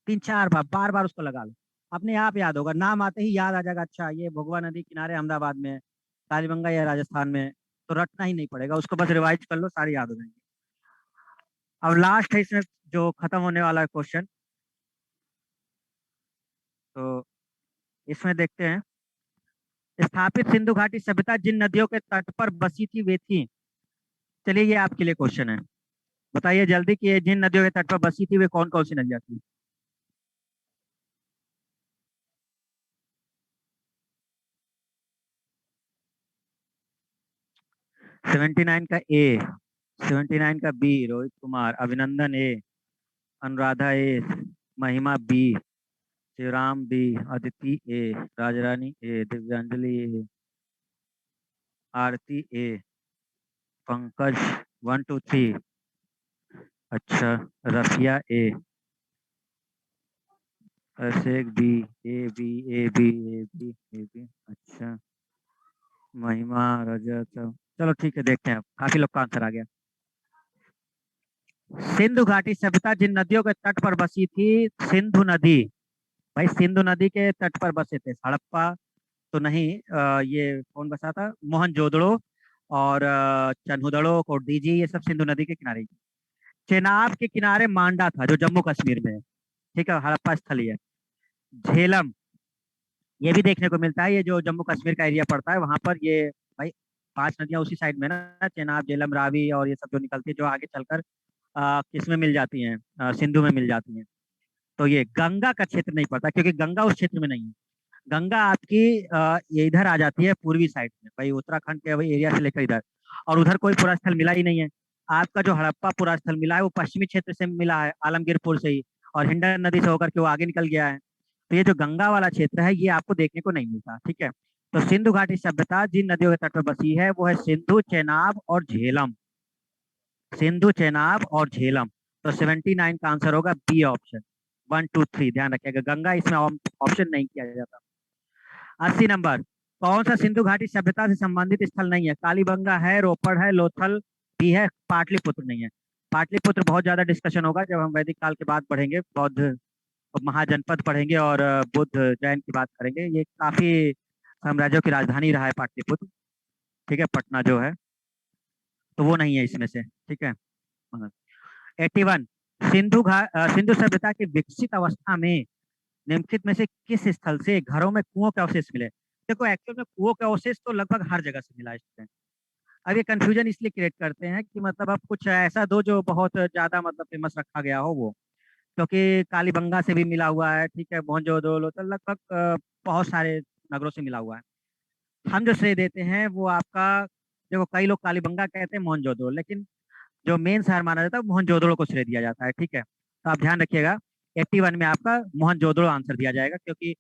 3 4 बार बार बार उसको लगा लो, अपने आप याद होगा, नाम आते ही याद आ जाएगा, अच्छा ये भगवा नदी किनारे अहमदाबाद में है, कालीबंगा या राजस्थान में है। तो रटना ही नहीं पड़ेगा उसको, बस रिवाइज कर लो, सारी याद हो जाएंगी। अब लास्ट है इसमें जो खत्म होने वाला है क्वेश्चन, तो इसमें देखते हैं। स्थापित सिंधु घाटी सभ्यता जिन नदियों के तट पर बसी थी वे थी। चलिए ये आपके लिए क्वेश्चन है, बताइए जल्दी कि ये जिन नदियों के तट पर बसी थी वे कौन कौन सी नदियां थी? 79 का ए, 79 का बी, रोहित कुमार, अभिनंदन ए, Anuradha A, Mahima B, Shivram B, Aditi A, Rajrani A, Divyanjali A, Aarti A, Pankaj 1 2 3, अच्छा, रफिया ए, ऐसे एक B, A B, A B, A B, A B, अच्छा। महिमा, रजत, चलो ठीक है, देखते हैं, अब काफी लोग का आंसर आ गया। सिंधु घाटी सभ्यता जिन नदियों के तट पर बसी थी, सिंधु नदी। भाई सिंधु नदी के तट पर बसे थे, हड़प्पा तो नहीं, ये कौन बसा था, मोहनजोदड़ो और चन्हुदड़ो, कोडदीजी, ये सब सिंधु नदी के किनारे ही। चेनाब के किनारे मांडा था जो जम्मू कश्मीर में है, ठीक है, हड़प्पा स्थल ही है। झेलम, ये भी देखने को मिलता है, ये जो जम्मू कश्मीर का एरिया पड़ता है वहां पर ये, भाई 5 नदियां उसी साइड में ना, चेनाब, झेलम, रावी, और ये सब जो निकलती है, जो आगे चलकर किस में मिल जाती हैं, सिंधु में मिल जाती हैं। तो ये गंगा का क्षेत्र नहीं पड़ता, क्योंकि गंगा उस क्षेत्र में नहीं है। गंगा आपकी ये इधर आ जाती है पूर्वी साइड में, भाई उत्तराखंड के एरिया से लेकर इधर, और उधर कोई पूरा स्थल मिला ही नहीं है। आपका जो हड़प्पा पूरा स्थल मिला है वो पश्चिमी क्षेत्र से मिला है, आलमगीरपुर से ही, और हिंडन नदी से होकर के वो आगे निकल गया है। तो ये जो गंगा वाला क्षेत्र है ये आपको देखने को नहीं मिलता, ठीक है। तो सिंधु घाटी सभ्यता जिन नदियों के तट पर बसी है वो है सिंधु, चेनाब और झेलम। सिंधु, चेनाब और झेलम। तो 79 का आंसर होगा बी ऑप्शन, 1 2 3, ध्यान रखिएगा, गंगा इसमें ऑप्शन नहीं किया जाता। 80 नंबर, कौन सा सिंधु घाटी सभ्यता से संबंधित स्थल नहीं है? कालीबंगा है, रोपड़ है, लोथल भी है, पाटलिपुत्र नहीं है। पाटलिपुत्र बहुत ज्यादा डिस्कशन होगा जब हम वैदिक काल के बाद पढ़ेंगे, बौद्ध महाजनपद पढ़ेंगे और बुद्ध जैन की बात करेंगे। ये काफी साम्राज्यों की राजधानी रहा है पाटलिपुत्र, ठीक है, पटना जो है, तो वो नहीं है इसमें से, ठीक है। 81, सिंधु सभ्यता की विकसित अवस्था में निम्नलिखित में से किस स्थल से घरों में कुओं के अवशेष मिले? देखो एक्चुअल में कुओं के अवशेष तो लगभग हर जगह से मिला है स्टूडेंट। अब ये कंफ्यूजन इसलिए क्रिएट करते हैं कि मतलब अब कुछ ऐसा दो जो बहुत ज्यादा मतलब फेमस रखा गया हो वो, क्योंकि कालीबंगा से भी मिला हुआ है, ठीक है, मोहनजोदड़ो, तो लगभग बहुत सारे नगरों से मिला हुआ है। हम जो श्रेय देते हैं वो आपका, देखो कई लोग कालीबंगा कहते हैं मोहनजोदड़ो, लेकिन जो मेन शहर माना जाता है मोहनजोदड़ो को श्रेय दिया जाता है, ठीक है। तो आप ध्यान रखिएगा, 81 में आपका मोहनजोदड़ो आंसर दिया जाएगा, क्योंकि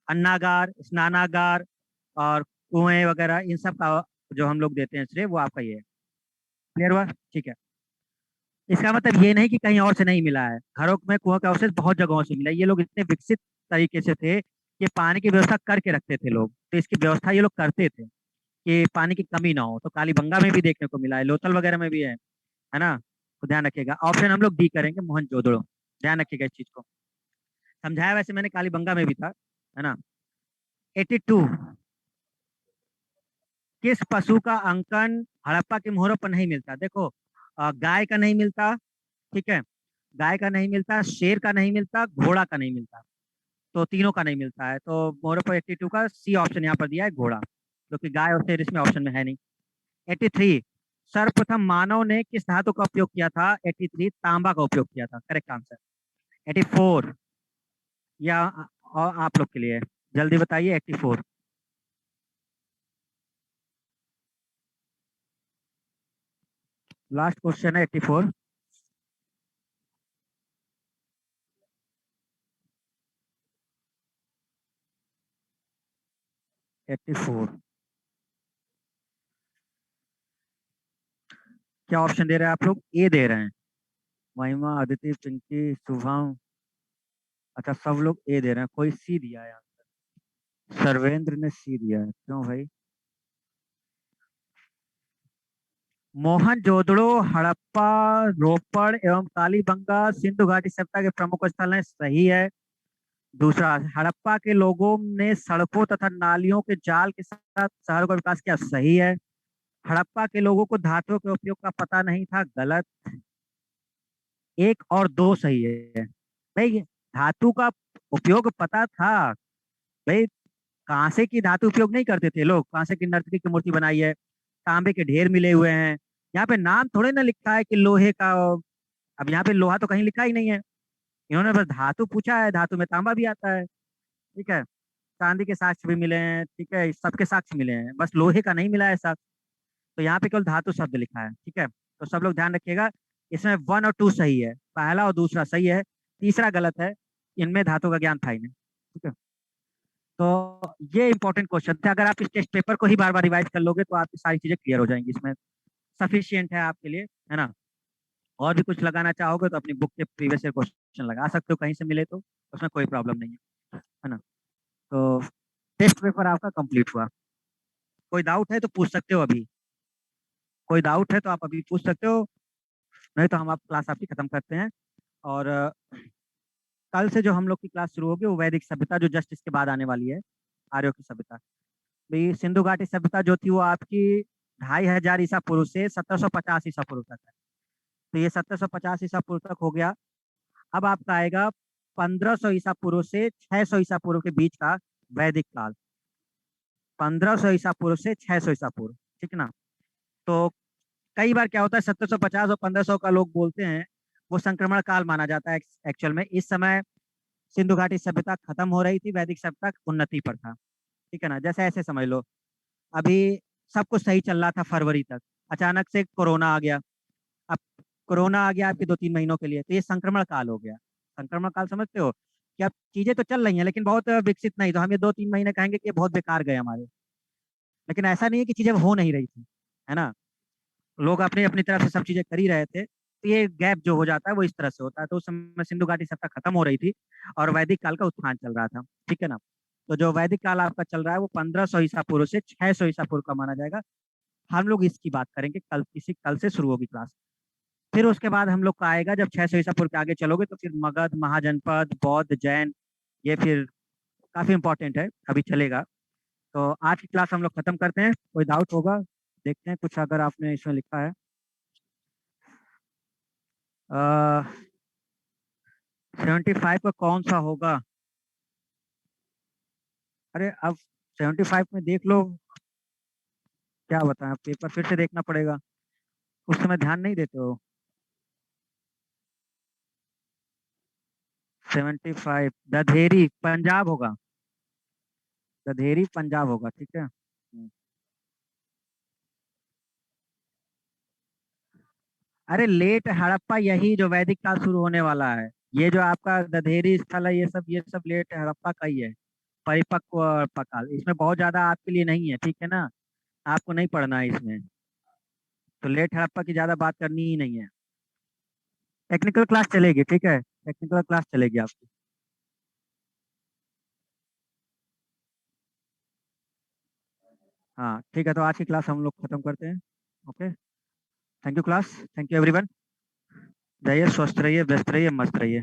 अन्नागार, स्नानागार और कुएं वगैरह इन सब का जो हम लोग देते हैं श्रेय वो आपका ये है। क्लियर हुआ, ठीक है। इसका मतलब ये नहीं कि कहीं और से नहीं मिला है, घरों में कुओं का अवशेष बहुत जगहों से मिला है। ये लोग इतने विकसित तरीके से थे कि पानी की व्यवस्था करके रखते थे लोग, तो इसकी व्यवस्था ये लोग करते थे कि पानी की कमी ना हो। तो कालीबंगा में भी देखने को मिला है, लोथल वगैरह में भी है ना। तो ध्यान रखिएगा, ऑप्शन हम लोग डी करेंगे, मोहनजोदड़ो। ध्यान रखिएगा इस चीज को, समझाया वैसे मैंने कालीबंगा में भी था, है ना। 82, किस पशु का अंकन हड़प्पा के मोहरों पर नहीं मिलता? देखो गाय का नहीं मिलता, ठीक है, गाय का नहीं मिलता, शेर का नहीं मिलता, घोड़ा का नहीं मिलता, तो तीनों का नहीं मिलता है। तो मोहरों पर 82 का सी ऑप्शन यहाँ पर दिया है, घोड़ा, क्योंकि गाय और शेर इसमें ऑप्शन में है नहीं। 83, सर्वप्रथम मानव ने किस धातु का उपयोग किया था? 83, तांबा का उपयोग किया था, करेक्ट आंसर। 84, या और आप लोग के लिए जल्दी बताइए, 84। लास्ट क्वेश्चन है 84। 84, क्या ऑप्शन दे रहे हैं आप लोग? ए दे रहे हैं, महिमा, अदिति, पिंकी, शुभम, अच्छा सब लोग ए दे रहे हैं, कोई सी दिया है? सर्वेंद्र ने सी दिया है, क्यों भाई? मोहनजोदड़ो, हड़प्पा, रोपड़ एवं कालीबंगा सिंधु घाटी सभ्यता के प्रमुख स्थल हैं, सही है। दूसरा, हड़प्पा के लोगों ने सड़कों तथा नालियों के जाल के साथ शहरों का विकास किया, सही है। हड़प्पा के लोगों को धातुओं के उपयोग का पता नहीं था, गलत। 1 और 2 सही है। भाई धातु का उपयोग पता था, भाई कांसे की धातु उपयोग नहीं करते थे लोग? कांसे की नर्तकी की मूर्ति बनाई है, तांबे के ढेर मिले हुए हैं, यहाँ पे नाम थोड़े ना लिखा है कि लोहे का। अब यहाँ पे लोहा तो कहीं लिखा ही नहीं है, इन्होंने बस धातु पूछा है, धातु में तांबा भी आता है, ठीक है। चांदी के साक्ष्य भी मिले हैं, ठीक है, सबके साक्ष्य मिले हैं, बस लोहे का नहीं मिला है साक्ष्य। तो यहाँ पे केवल धातु शब्द लिखा है, ठीक है। तो सब लोग ध्यान रखिएगा, इसमें 1 और 2 सही है, पहला और दूसरा सही है, तीसरा गलत है, इनमें धातु का ज्ञान था ही नहीं, ठीक है। तो ये इंपॉर्टेंट क्वेश्चन थे, अगर आप इस टेस्ट पेपर को ही बार बार रिवाइज कर लोगे तो आपकी सारी चीजें क्लियर हो जाएंगी, इसमें सफिशियंट है आपके लिए, है ना। और भी कुछ लगाना चाहोगे तो अपनी बुक के प्रीवियस ईयर क्वेश्चन लगा सकते हो, कहीं से मिले तो उसमें कोई प्रॉब्लम नहीं है ना। तो टेस्ट पेपर आपका कंप्लीट हुआ। कोई डाउट है तो पूछ सकते हो अभी, कोई डाउट है तो आप अभी पूछ सकते हो, नहीं तो हम आप क्लास आपकी खत्म करते हैं। और कल से जो हम लोग की क्लास शुरू होगी वो वैदिक सभ्यता, जो जस्ट इसके बाद आने वाली है, आर्यों की सभ्यता। भाई सिंधु घाटी सभ्यता जो थी वो आपकी 2500 ईसा पूर्व से 1750 ईसा पूर्व तक है। तो ये 1750 ईसा पूर्व तक हो गया। अब आपका आएगा 1500 ईसा पूर्व से 600 ईसा पूर्व के बीच का वैदिक काल। 1500 ईसा पूर्व से 600 ईसा पूर्व, ठीक है ना। तो कई बार क्या होता है 1750 और 1500 का लोग बोलते हैं, वो संक्रमण काल माना जाता है। एक्चुअल में इस समय सिंधु घाटी सभ्यता खत्म हो रही थी, वैदिक सभ्यता उन्नति पर था, ठीक है ना। जैसे ऐसे समझ लो, अभी सब कुछ सही चल रहा था फरवरी तक, अचानक से कोरोना आ गया। अब कोरोना आ गया आपके 2-3 महीनों के लिए, तो ये संक्रमण काल हो गया। संक्रमण काल समझते हो कि अब चीजें तो चल रही हैं लेकिन बहुत विकसित नहीं, तो हम ये 2-3 महीने कहेंगे कि ये बहुत बेकार गए हमारे। लेकिन ऐसा नहीं है कि चीजें हो नहीं रही थी, है ना। लोग अपनी अपनी तरफ से सब चीजें कर ही रहे थे, तो ये गैप जो हो जाता है वो इस तरह से होता है। तो उस समय सिंधु घाटी सभ्यता खत्म हो रही थी और वैदिक काल का उत्थान चल रहा था, ठीक है ना। तो जो वैदिक काल आपका चल रहा है वो 1500 ईसा पूर्व से 600 ईसा पूर्व का माना जाएगा। हम लोग इसकी बात करेंगे कल, इसी कल से शुरू होगी क्लास। फिर उसके बाद हम लोग का आएगा, जब 600 ईसा पूर्व के आगे चलोगे तो फिर मगध, महाजनपद, बौद्ध, जैन, ये फिर काफी इंपॉर्टेंट है, अभी चलेगा। तो आज की क्लास हम लोग खत्म करते हैं। कोई डाउट होगा, देखते हैं कुछ अगर आपने इसमें लिखा है। 75 का कौन सा होगा? अरे अब 75 में देख लो, क्या बताएं, पेपर फिर से देखना पड़ेगा, उस समय ध्यान नहीं देते हो। 75 दधेरी पंजाब होगा, दधेरी पंजाब होगा, ठीक है। अरे लेट हड़प्पा यही जो वैदिक काल शुरू होने वाला है, ये जो आपका दधेरी स्थल है, ये सब लेट हड़प्पा का ही है। परिपक्व और काल इसमें बहुत ज्यादा आपके लिए नहीं है, ठीक है ना। आपको नहीं पढ़ना है इसमें, तो लेट हड़प्पा की ज्यादा बात करनी ही नहीं है। टेक्निकल क्लास चलेगी, ठीक है, टेक्निकल क्लास चलेगी आपकी। हाँ ठीक है, तो आज की क्लास हम लोग खत्म करते हैं। Okay, thank you class, thank you everyone. जाइए, स्वस्थ रहिए, व्यस्त रहिए, मस्त रहिए।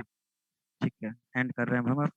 ठीक है, एंड कर रहे हैं हम अब।